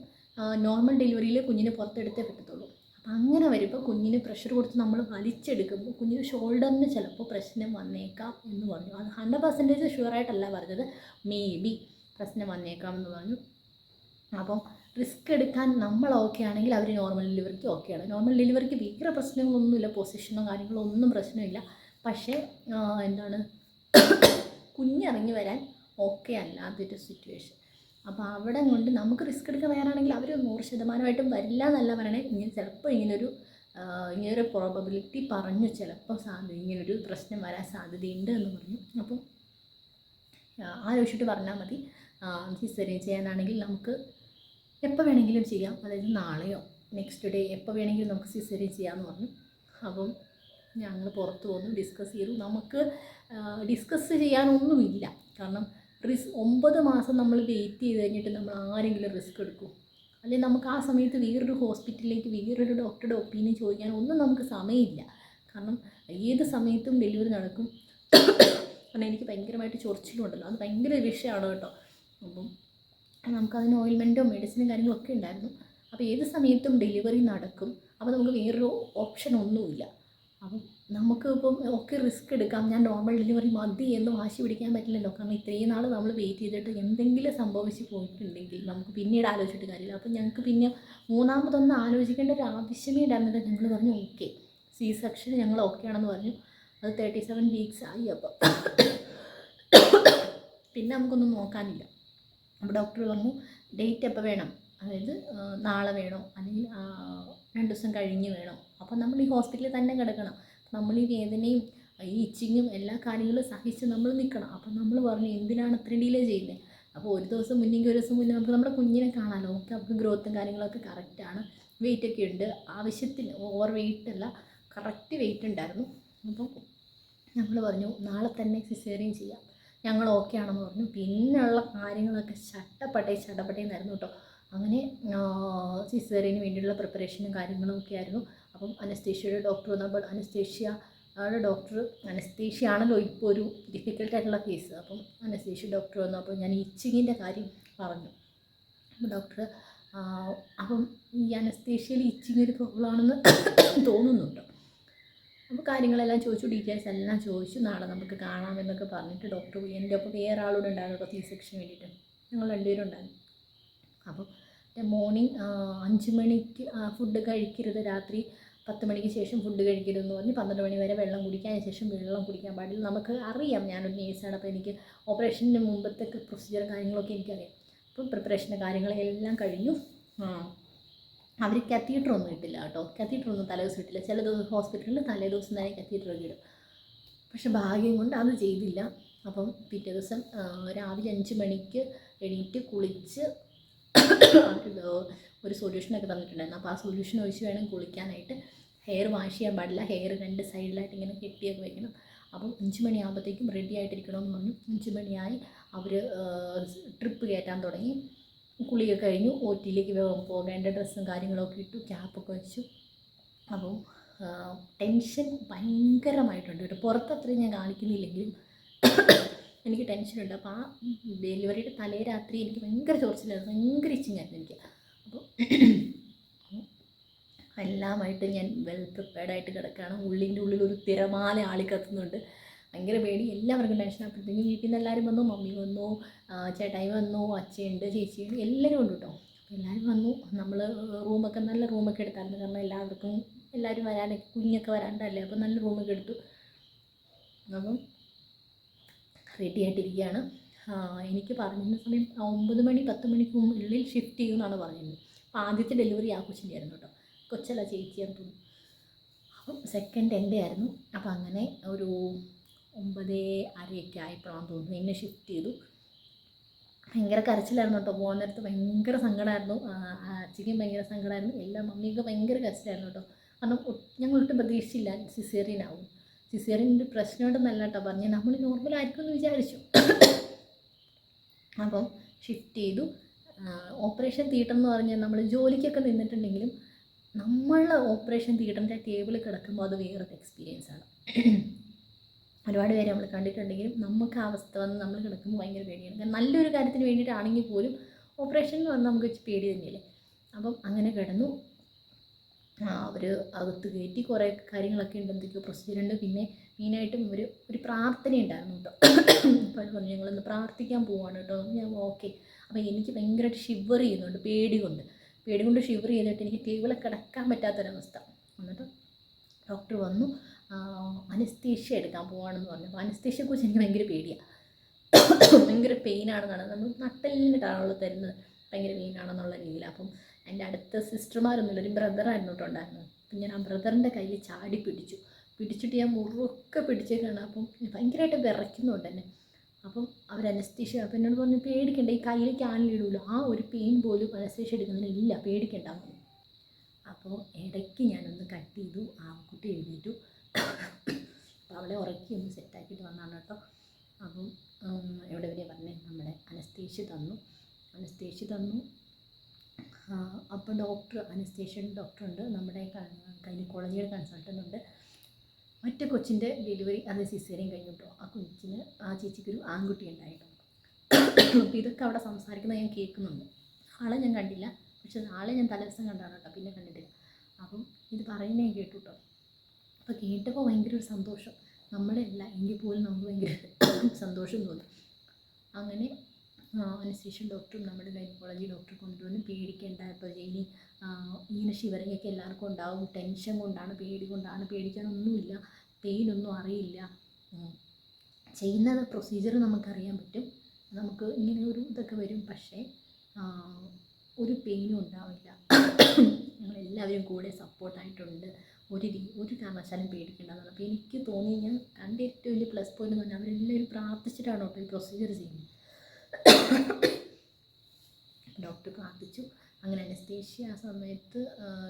നോർമൽ ഡെലിവറിയിൽ കുഞ്ഞിനെ പുറത്തെടുത്തേ പറ്റത്തുള്ളൂ. അപ്പം അങ്ങനെ വരുമ്പോൾ കുഞ്ഞിന് പ്രഷർ കൊടുത്ത് നമ്മൾ വലിച്ചെടുക്കുമ്പോൾ കുഞ്ഞിന് ഷോൾഡറിന് ചിലപ്പോൾ പ്രശ്നം വന്നേക്കാം എന്ന് പറഞ്ഞു. അത് 100% ഷുവറായിട്ടല്ല പറഞ്ഞത്, മേ ബി പ്രശ്നം വന്നേക്കാം എന്ന് പറഞ്ഞു. അപ്പം റിസ്ക് എടുക്കാൻ നമ്മൾ ഓക്കെ ആണെങ്കിൽ അവർ നോർമൽ ഡെലിവറിക്ക് ഓക്കെയാണ്. നോർമൽ ഡെലിവറിക്ക് വേറെ പ്രശ്നങ്ങളൊന്നുമില്ല, പൊസിഷനോ കാര്യങ്ങളോ ഒന്നും പ്രശ്നമില്ല. പക്ഷേ കുഞ്ഞിറങ്ങി വരാൻ ഓക്കെ അല്ലാത്തൊരു സിറ്റുവേഷൻ. അപ്പോൾ അവിടെ കൊണ്ട് നമുക്ക് റിസ്ക് എടുക്കാൻ തയ്യാറാണെങ്കിൽ അവർ 100% വരില്ല എന്നല്ല പറയണേ. ചിലപ്പോൾ ഇങ്ങനൊരു പ്രോബബിലിറ്റി പറഞ്ഞു, ചിലപ്പോൾ ഇങ്ങനൊരു പ്രശ്നം വരാൻ സാധ്യതയുണ്ട് എന്ന് പറഞ്ഞു. അപ്പം ആലോചിച്ചിട്ട് പറഞ്ഞാൽ മതി. സിസേറിയൻ ചെയ്യാനാണെങ്കിൽ നമുക്ക് എപ്പോൾ വേണമെങ്കിലും ചെയ്യാം, അതായത് നാളെയോ നെക്സ്റ്റ് ഡേ എപ്പോൾ വേണമെങ്കിലും നമുക്ക് സിസേറിയൻ ചെയ്യാമെന്ന് പറഞ്ഞു. അപ്പം ഞങ്ങൾ പുറത്ത് വന്നു ഡിസ്കസ് ചെയ്തു. നമുക്ക് ഡിസ്കസ് ചെയ്യാനൊന്നുമില്ല, കാരണം 9 മാസം നമ്മൾ വെയിറ്റ് ചെയ്ത് കഴിഞ്ഞിട്ട് നമ്മൾ ആരെങ്കിലും റിസ്ക് എടുക്കും? അല്ലെങ്കിൽ നമുക്ക് ആ സമയത്ത് വേറൊരു ഹോസ്പിറ്റലിലേക്ക് വേറൊരു ഡോക്ടറുടെ ഒപ്പീനിയൻ ചോദിക്കാൻ ഒന്നും നമുക്ക് സമയമില്ല. കാരണം ഏത് സമയത്തും ഡെലിവറി നടക്കും. കാരണം എനിക്ക് ഭയങ്കരമായിട്ട് ചൊറിച്ചിലുണ്ടല്ലോ, അത് ഭയങ്കര വിഷയമാണ് കേട്ടോ. അപ്പം നമുക്കതിന് ഓയിൽമെൻറ്റോ മെഡിസിനും കാര്യങ്ങളൊക്കെ ഉണ്ടായിരുന്നു. അപ്പോൾ ഏത് സമയത്തും ഡെലിവറി നടക്കും. അപ്പോൾ നമുക്ക് വേറൊരു ഓപ്ഷൻ ഒന്നുമില്ല. അപ്പം നമുക്ക് ഇപ്പം ഒക്കെ റിസ്ക് എടുക്കാം, ഞാൻ നോർമൽ ഡെലിവറി മതി എന്ന് വാശി പിടിക്കാൻ പറ്റില്ലല്ലോ. കാരണം ഇത്രയും നാൾ നമ്മൾ വെയിറ്റ് ചെയ്തിട്ട് എന്തെങ്കിലും സംഭവിച്ച് പോയിട്ടുണ്ടെങ്കിൽ നമുക്ക് പിന്നീട് ആലോചിച്ചിട്ട് കാര്യമില്ല. അപ്പം ഞങ്ങൾക്ക് പിന്നെ മൂന്നാമതൊന്നും ആലോചിക്കേണ്ട ഒരു ആവശ്യമേ ഉണ്ടായിരുന്നില്ല. ഞങ്ങൾ പറഞ്ഞു ഓക്കെ, C-സെക്ഷൻ ഞങ്ങൾ ഓക്കെ ആണെന്ന് പറഞ്ഞു. അത് 37 വീക്സ് ആയി. അപ്പം പിന്നെ നമുക്കൊന്നും നോക്കാനില്ല. അപ്പോൾ ഡോക്ടർ പറഞ്ഞു ഡേറ്റ് എപ്പോൾ വേണം, അതായത് നാളെ വേണോ അല്ലെങ്കിൽ 2 ദിവസം കഴിഞ്ഞ് വേണോ. അപ്പോൾ നമ്മൾ ഈ ഹോസ്പിറ്റലിൽ തന്നെ കിടക്കണം, നമ്മൾ ഈ വേദനയും ഈ ഇച്ചിങ്ങും എല്ലാ കാര്യങ്ങളും സഹിച്ച് നമ്മൾ നിൽക്കണം. അപ്പം നമ്മൾ പറഞ്ഞു എന്തിനാണ് അത്രയും ഡിലേ ചെയ്യുന്നത്? അപ്പോൾ ഒരു ദിവസം മുന്നെങ്കിൽ ഒരു ദിവസം മുന്നേ നമുക്ക് നമ്മുടെ കുഞ്ഞിനെ കാണാമല്ലോ, നമുക്ക് ഗ്രോത്തും കാര്യങ്ങളൊക്കെ കറക്റ്റാണ്. വെയിറ്റൊക്കെ ഉണ്ട്, ആവശ്യത്തിന് ഓവർ വെയിറ്റ് അല്ല, കറക്റ്റ് വെയിറ്റ് ഉണ്ടായിരുന്നു. അപ്പം ഞങ്ങൾ പറഞ്ഞു നാളെ തന്നെ സിസേറിയൻ ചെയ്യാം, ഞങ്ങൾ ഓക്കെ ആണെന്ന് പറഞ്ഞു. പിന്നെയുള്ള കാര്യങ്ങളൊക്കെ ചട്ടപ്പട്ടേന്നായിരുന്നു കേട്ടോ. അങ്ങനെ സിസേറിയന് വേണ്ടിയുള്ള പ്രിപ്പറേഷനും കാര്യങ്ങളും ഒക്കെ ആയിരുന്നു. അപ്പം അനസ്തേഷ്യയുടെ ഡോക്ടർ വന്നപ്പോൾ അനസ്തേഷ്യ ആണല്ലോ ഇപ്പോൾ ഒരു ഡിഫിക്കൽട്ടായിട്ടുള്ള കേസ്. അപ്പം അനസ്തേഷ്യ ഡോക്ടർ വന്നപ്പോൾ ഞാൻ ഇച്ചിങ്ങിൻ്റെ കാര്യം പറഞ്ഞു. അപ്പോൾ ഡോക്ടർ അപ്പം ഈ അനസ്തേഷ്യയിൽ ഇച്ചിങ് ഒരു പ്രോബ്ലമാണെന്ന് തോന്നുന്നുണ്ട്. അപ്പോൾ കാര്യങ്ങളെല്ലാം ചോദിച്ചു, ഡീറ്റെയിൽസ് എല്ലാം ചോദിച്ചു. നാളെ നമുക്ക് കാണാമെന്നൊക്കെ പറഞ്ഞിട്ട് ഡോക്ടർ പോയി. എൻ്റെ ഒപ്പം വേറെ ആളോട് ഉണ്ടായിരുന്നു കേട്ടോ, C-സെക്ഷന് വേണ്ടിയിട്ട്. ഞങ്ങൾ രണ്ടുപേരും ഉണ്ടായിരുന്നു. അപ്പം മോർണിംഗ് 5 മണിക്ക് ഫുഡ് കഴിക്കരുത്, രാത്രി 10 മണിക്ക് ശേഷം ഫുഡ് കഴിക്കരുതെന്ന് പറഞ്ഞ് 12 മണി വരെ വെള്ളം കുടിക്കാൻ, അതിന് ശേഷം വെള്ളം കുടിക്കാൻ പാടില്ല. നമുക്ക് അറിയാം, ഞാനൊരു നേഴ്സാണ്, അപ്പോൾ എനിക്ക് ഓപ്പറേഷൻ്റെ മുമ്പത്തെ പ്രൊസീജിയറും കാര്യങ്ങളൊക്കെ എനിക്കറിയാം. അപ്പം പ്രിപ്പറേഷൻ്റെ കാര്യങ്ങളെല്ലാം കഴിഞ്ഞു. അവർ കത്തീറ്ററൊന്നും ഇട്ടില്ല കേട്ടോ, കത്തീറ്ററൊന്നും തലേദിവസം ഇട്ടില്ല. ചില ദിവസം ഹോസ്പിറ്റലിൽ തലേ ദിവസം തന്നെ കത്തീറ്ററൊക്കെ ഇടും, പക്ഷെ ഭാഗ്യം കൊണ്ട് അത് ചെയ്തില്ല. അപ്പം പിറ്റേ ദിവസം രാവിലെ 5 മണിക്ക് എണീറ്റ് കുളിച്ച് ഒരു സൊല്യൂഷനൊക്കെ തന്നിട്ടുണ്ടായിരുന്നു. അപ്പോൾ ആ സൊല്യൂഷൻ ഒഴിച്ച് വേണം കുളിക്കാനായിട്ട്. ഹെയർ വാഷ് ചെയ്യാൻ പാടില്ല, ഹെയർ 2 സൈഡിലായിട്ട് ഇങ്ങനെ കെട്ടിയൊക്കെ വെക്കണം. അപ്പം 5 മണിയാകുമ്പോഴത്തേക്കും റെഡി ആയിട്ടിരിക്കണമെന്ന് പറഞ്ഞു. 5 മണിയായി, അവർ ട്രിപ്പ് കയറ്റാൻ തുടങ്ങി. കുളിയൊക്കെ കഴിഞ്ഞു, OTയിലേക്ക് പോകേണ്ട ഡ്രസ്സും കാര്യങ്ങളൊക്കെ ഇട്ടു, ക്യാപ്പൊക്കെ വെച്ചു. അപ്പം ടെൻഷൻ ഭയങ്കരമായിട്ടുണ്ട് കേട്ടോ. പുറത്തത്രയും ഞാൻ കാണിക്കുന്നില്ലെങ്കിലും എനിക്ക് ടെൻഷനുണ്ട്. അപ്പോൾ ആ ഡെലിവറിയുടെ തലേ രാത്രി എനിക്ക് ഭയങ്കര ചോർച്ചിലായിരുന്നു, ഭയങ്കര ഇച്ചിങ്ങായിരുന്നു എനിക്ക്. അപ്പോൾ എല്ലാമായിട്ട് ഞാൻ വെൽ പ്രിപ്പയർഡായിട്ട് കിടക്കുകയാണ്. ഉള്ളിൻ്റെ ഉള്ളിൽ ഒരു തിരമാല ആളിക്കത്തുന്നുണ്ട്, ഭയങ്കര പേടി. എല്ലാവർക്കും ടെൻഷൻ. അപ്പോഴത്തേക്കും വീട്ടിൽ നിന്ന് എല്ലാവരും വന്നു, മമ്മി വന്നു, ചേട്ടായി വന്നു, അച്ഛയുണ്ട്, ചേച്ചിയുണ്ട്, എല്ലാവരും ഉണ്ട് കേട്ടോ. എല്ലാവരും വന്നു. നമ്മൾ നല്ല റൂമൊക്കെ എടുത്തായിരുന്നു, കാരണം എല്ലാവരും വരാനൊക്കെ, കുഞ്ഞൊക്കെ വരാണ്ടല്ലേ, അപ്പോൾ നല്ല റൂമൊക്കെ എടുത്തു. അപ്പം റെഡി ആയിട്ടിരിക്കുകയാണ്. എനിക്ക് പറഞ്ഞിരുന്ന സമയം 9 മണി 10 മണിക്കുള്ളിൽ ഷിഫ്റ്റ് ചെയ്യുമെന്നാണ് പറഞ്ഞിരുന്നത്. അപ്പോൾ ആദ്യത്തെ ഡെലിവറി ആ കൊച്ചിൻ്റെ ആയിരുന്നു കേട്ടോ, കൊച്ചല്ല ചേച്ചിയാന്ന് തോന്നുന്നു. അപ്പം സെക്കൻഡ് എൻ്റെ ആയിരുന്നു. അപ്പോൾ അങ്ങനെ ഒരു 9:30 ആയപ്പോഴാണെന്ന് തോന്നുന്നു എന്നെ ഷിഫ്റ്റ് ചെയ്തു. ഭയങ്കര കരച്ചിലായിരുന്നു കേട്ടോ, പോകുന്ന നേരത്ത് ഭയങ്കര സങ്കടമായിരുന്നു. അച്ഛയ്ക്കും ഭയങ്കര സങ്കടമായിരുന്നു, എല്ലാ മമ്മിയൊക്കെ ഭയങ്കര കരച്ചിലായിരുന്നു കേട്ടോ. കാരണം ഞങ്ങൾ ഒട്ടും പ്രതീക്ഷിച്ചില്ല സിസേറിയൻ ആവും. സിസേറിയൻ്റെ പ്രശ്നമുണ്ടെന്നല്ല കേട്ടോ പറഞ്ഞ്, നമ്മൾ നോർമലായിരിക്കും എന്ന് വിചാരിച്ചു. അപ്പം ഷിഫ്റ്റ് ചെയ്തു. ഓപ്പറേഷൻ തിയേറ്റർ എന്ന് പറഞ്ഞാൽ നമ്മൾ ജോലിക്കൊക്കെ നിന്നിട്ടുണ്ടെങ്കിലും നമ്മൾ ഓപ്പറേഷൻ തിയേറ്ററിൻ്റെ ടേബിളിൽ കിടക്കുമ്പോൾ അത് വേറൊരു എക്സ്പീരിയൻസാണ്. ഒരുപാട് പേര് നമ്മൾ കണ്ടിട്ടുണ്ടെങ്കിലും നമുക്ക് ആ അവസ്ഥ വന്ന് നമ്മൾ കിടക്കുമ്പോൾ ഭയങ്കര പേടിയാണ്. കാരണം നല്ലൊരു കാര്യത്തിന് വേണ്ടിയിട്ടാണെങ്കിൽ പോലും ഓപ്പറേഷൻ എന്ന് പറഞ്ഞാൽ നമുക്ക് പേടി തന്നെയല്ലേ. അപ്പം അങ്ങനെ കിടന്നു. അവർ അകത്ത് കയറ്റി, കുറേ കാര്യങ്ങളൊക്കെ ഉണ്ട്, എന്തൊക്കെയോ പ്രൊസീജിയറുണ്ട്. പിന്നെ മെയിനായിട്ടും ഒരു പ്രാർത്ഥന ഉണ്ടായിരുന്നു കേട്ടോ. അപ്പോൾ അവർ പറഞ്ഞു ഞങ്ങളൊന്ന് പ്രാർത്ഥിക്കാൻ പോവാണ് കേട്ടോ. ഞാൻ ഓക്കെ. അപ്പോൾ എനിക്ക് ഭയങ്കരമായിട്ട് ഷിവർ ചെയ്യുന്നുണ്ട്, പേടി കൊണ്ട് ഷിവർ ചെയ്തിട്ട് എനിക്ക് ടേബിളിൽ കിടക്കാൻ പറ്റാത്തൊരവസ്ഥ. എന്നിട്ട് ഡോക്ടർ വന്നു, അനസ്തേഷ്യ എടുക്കാൻ പോവാണെന്ന് പറഞ്ഞു. അപ്പോൾ അനസ്തേഷ്യയെക്കുറിച്ച് എനിക്ക് ഭയങ്കര പേടിയാണ്, ഭയങ്കര പെയിനാണെന്നാണ്, നമ്മൾ നട്ടലിനിട്ടാണല്ലോ തരുന്നത്, ഭയങ്കര പെയിനാണെന്നുള്ള രീതിയിൽ. അപ്പം എൻ്റെ അടുത്ത സിസ്റ്റർമാരൊന്നുമില്ല, ഒരു ബ്രദറായിരുന്നു കേട്ടോ ഉണ്ടായിരുന്നത്. അപ്പം ഞാൻ ആ ബ്രദറിൻ്റെ കയ്യിൽ ചാടി പിടിച്ചിട്ട് ഞാൻ മുറുക്കെ പിടിച്ചേക്കാണ്. അപ്പം ഭയങ്കരമായിട്ട് വിറയ്ക്കുന്നുണ്ട് എന്നെ. അപ്പം അവർ അനസ്തേഷ്യ, അപ്പം എന്നോട് പറഞ്ഞു പേടിക്കണ്ട, ഈ കയ്യിൽ ക്യാനിലിടുമല്ലോ, ആ ഒരു പെയിൻ പോലും അനസ്തേഷ്യ എടുക്കുന്നതിന് ഇല്ല, പേടിക്കണ്ട. അപ്പോൾ ഇടയ്ക്ക് ഞാനൊന്ന് കട്ട് ചെയ്തു, ആ കുട്ടി എഴുന്നേറ്റു. അപ്പോൾ അവളെ ഉറക്കി ഒന്ന് സെറ്റാക്കിയിട്ട് വന്നാണ് കേട്ടോ. അപ്പം എവിടെ വരെയാണ് പറഞ്ഞത്, നമ്മുടെ അനസ്തേഷ്യ തന്നു. അപ്പോൾ അനസ്തേഷ്യൻ ഡോക്ടറുണ്ട്, നമ്മുടെ ഗൈനക്കോളജിയുടെ കൺസൾട്ടൻ്റ് ഉണ്ട്. മറ്റേ കൊച്ചിൻ്റെ ഡെലിവറി അത് സിസേറിയൻ കഴിഞ്ഞു കേട്ടോ. ആ ചേച്ചിക്കൊരു ആൺകുട്ടി ഉണ്ടായിട്ടോ. അപ്പോൾ ഇതൊക്കെ അവിടെ സംസാരിക്കുന്നത് ഞാൻ കേൾക്കുന്നുണ്ട്. ആളെ ഞാൻ കണ്ടില്ല, പക്ഷെ ആളെ ഞാൻ തലേദിവസം കണ്ടാണ് കേട്ടോ, പിന്നെ കണ്ടിട്ടില്ല. അപ്പം ഇത് പറയുന്നത് ഞാൻ കേട്ടു കേട്ടോ. അപ്പോൾ കേട്ടപ്പോൾ ഭയങ്കര ഒരു സന്തോഷം, നമ്മളല്ല എങ്കിൽ പോലും നമുക്ക് ഭയങ്കര സന്തോഷം തോന്നി. അങ്ങനെ അനസ്തേഷ്യൻ ഡോക്ടറും നമ്മുടെ ഗൈനക്കോളജി ഡോക്ടർ കൊണ്ടുവന്ന് പേടിക്കേണ്ട, ഇപ്പോൾ ഇങ്ങനെ ഷിവറിങ്ങൊക്കെ എല്ലാവർക്കും ഉണ്ടാവും, ടെൻഷൻ കൊണ്ടാണ്, പേടി കൊണ്ടാണ്, പേടിക്കാനൊന്നുമില്ല, പെയിനൊന്നും അറിയില്ല, ചെയ്യുന്ന പ്രൊസീജിയർ നമുക്കറിയാൻ പറ്റും, നമുക്ക് ഇങ്ങനെ ഒരു ഇതൊക്കെ വരും, പക്ഷേ ഒരു പെയിനും ഉണ്ടാവില്ല. ഞങ്ങളെല്ലാവരും കൂടെ സപ്പോർട്ടായിട്ടുണ്ട്, ഒരു കാരണവശാലും പേടിക്കേണ്ടതാണ്. അപ്പോൾ എനിക്ക് തോന്നി, ഞാൻ കണ്ട ഏറ്റവും വലിയ പ്ലസ് പോയിന്റ് എന്ന് പറഞ്ഞാൽ അവരെല്ലാവരും പ്രാർത്ഥിച്ചിട്ടാണ് കേട്ടോ ഈ പ്രൊസീജിയർ ചെയ്യുന്നത്. ഡോക്ടർ പ്രാർത്ഥിച്ചു, അങ്ങനെ അനസ്തേഷ്യ ആ സമയത്ത്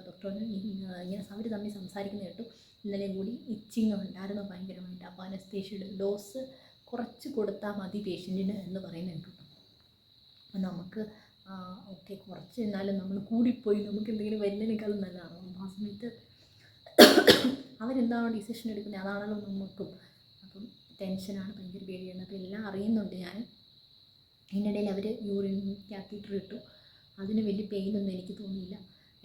ഡോക്ടറിന് ഇങ്ങനെ അവർ തമ്മിൽ സംസാരിക്കുന്ന കേട്ടു. ഇന്നലെയും കൂടി ഇച്ചിങ് ഉണ്ടായിരുന്നു ഭയങ്കരമായിട്ട്. അപ്പോൾ അനസ്തേഷ്യയുടെ ഡോസ് കുറച്ച് കൊടുത്താൽ മതി പേഷ്യൻറ്റിന് എന്ന് പറയുന്നത് കേട്ടു. അപ്പം നമുക്ക് ഓക്കെ കുറച്ച് എന്നാലും നമ്മൾ കൂടിപ്പോയി നമുക്ക് എന്തെങ്കിലും വരുന്നതിനേക്കാളും നല്ലതാണ്. അപ്പോൾ ആ സമയത്ത് അവരെന്താണോ ഡിസിഷൻ എടുക്കുന്നത് അതാണല്ലോ നമുക്കും. അപ്പം ടെൻഷനാണ്, ഭയങ്കര പേടിയാണ്. അപ്പോൾ എല്ലാം അറിയുന്നുണ്ട് ഞാൻ. അതിനിടയിൽ അവർ യൂറിൻ കാത്തീറ്റർ ഇട്ടു. അതിന് വലിയ പെയിനൊന്നും എനിക്ക് തോന്നിയില്ല.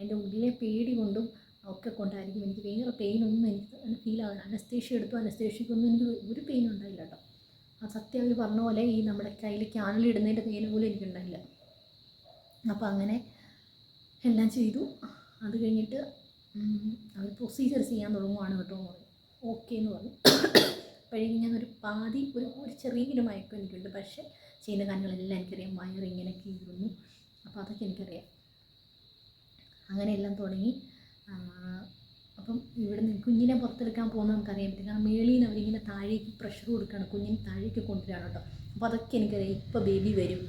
എൻ്റെ ഉള്ളിലെ പേടി കൊണ്ടും ഒക്കെ കൊണ്ടായിരിക്കും എനിക്ക് വേറെ പെയിനൊന്നും എനിക്ക് ഫീൽ ആകുന്നില്ല. അനസ്തേഷ്യ എടുത്തു, അനസ്തേഷ്യക്കൊന്നും എനിക്ക് ഒരു പെയിനും ഉണ്ടായില്ല കേട്ടോ. ആ സത്യം അവർ പറഞ്ഞ പോലെ ഈ നമ്മുടെ കയ്യിൽ ക്യാനലിടുന്നതിൻ്റെ പെയിൻ പോലും എനിക്കുണ്ടായില്ല. അപ്പോൾ അങ്ങനെ എല്ലാം ചെയ്തു. അത് കഴിഞ്ഞിട്ട് അവർ പ്രൊസീജിയർ ചെയ്യാൻ തുടങ്ങുവാണ് കേട്ടോ. ഓക്കെ എന്ന് പറഞ്ഞു. അപ്പോഴേക്കും ഞാൻ ഒരു പാതി ഒരു ചെറിയൊരു മയക്കം എനിക്കുണ്ട്. പക്ഷേ ചെയ്യുന്ന കാര്യങ്ങളെല്ലാം എനിക്കറിയാം. വയറിങ്ങനെ കീറുന്നു, അപ്പോൾ അതൊക്കെ എനിക്കറിയാം. അങ്ങനെയെല്ലാം തുടങ്ങി. അപ്പം ഇവിടുന്ന് കുഞ്ഞിനെ പുറത്തെടുക്കാൻ പോകുന്നത് നമുക്കറിയാൻ പറ്റും. കാരണം മേളിൽ നിന്ന് അവരിങ്ങനെ താഴേക്ക് പ്രഷർ കൊടുക്കുകയാണ്, കുഞ്ഞിനെ താഴേക്ക് കൊണ്ടുവരികയാണ് കേട്ടോ. അപ്പോൾ അതൊക്കെ എനിക്കറിയാം. ഇപ്പോൾ ബേബി വരും,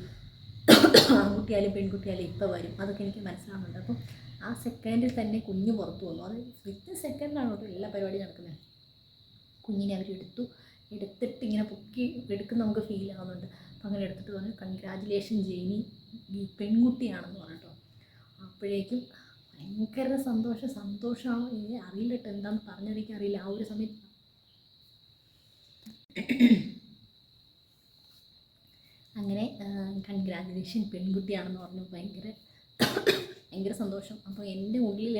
ആൺകുട്ടിയായാലും പെൺകുട്ടിയായാലും ഇപ്പോൾ വരും, അതൊക്കെ എനിക്ക് മനസ്സിലാവുന്നുണ്ട്. അപ്പം ആ സെക്കൻഡിൽ തന്നെ കുഞ്ഞ് പുറത്ത് വന്നു. അത് വിത്തിൻ സെക്കൻഡിലാണ് കേട്ടോ എല്ലാ പരിപാടി നടക്കുന്നത്. കുഞ്ഞിനെ എടുത്തിട്ട് ഇങ്ങനെ പൊക്കി എടുക്കുന്ന നമുക്ക് ഫീൽ ആവുന്നുണ്ട്. അപ്പം അങ്ങനെ എടുത്തിട്ട് പറഞ്ഞു കൺഗ്രാജുലേഷൻ ജെയിനി, ഈ പെൺകുട്ടിയാണെന്ന് പറഞ്ഞിട്ടോ. അപ്പോഴേക്കും ഭയങ്കര സന്തോഷമാണ്. അറിയില്ല കേട്ടോ, എന്താണെന്ന് പറഞ്ഞറിയിക്കാൻ അറിയില്ല. ആ ഒരു സമയത്ത് അങ്ങനെ കൺഗ്രാജുലേഷൻ പെൺകുട്ടിയാണെന്ന് പറഞ്ഞു. ഭയങ്കര സന്തോഷം. അപ്പോൾ എൻ്റെ ഉള്ളിൽ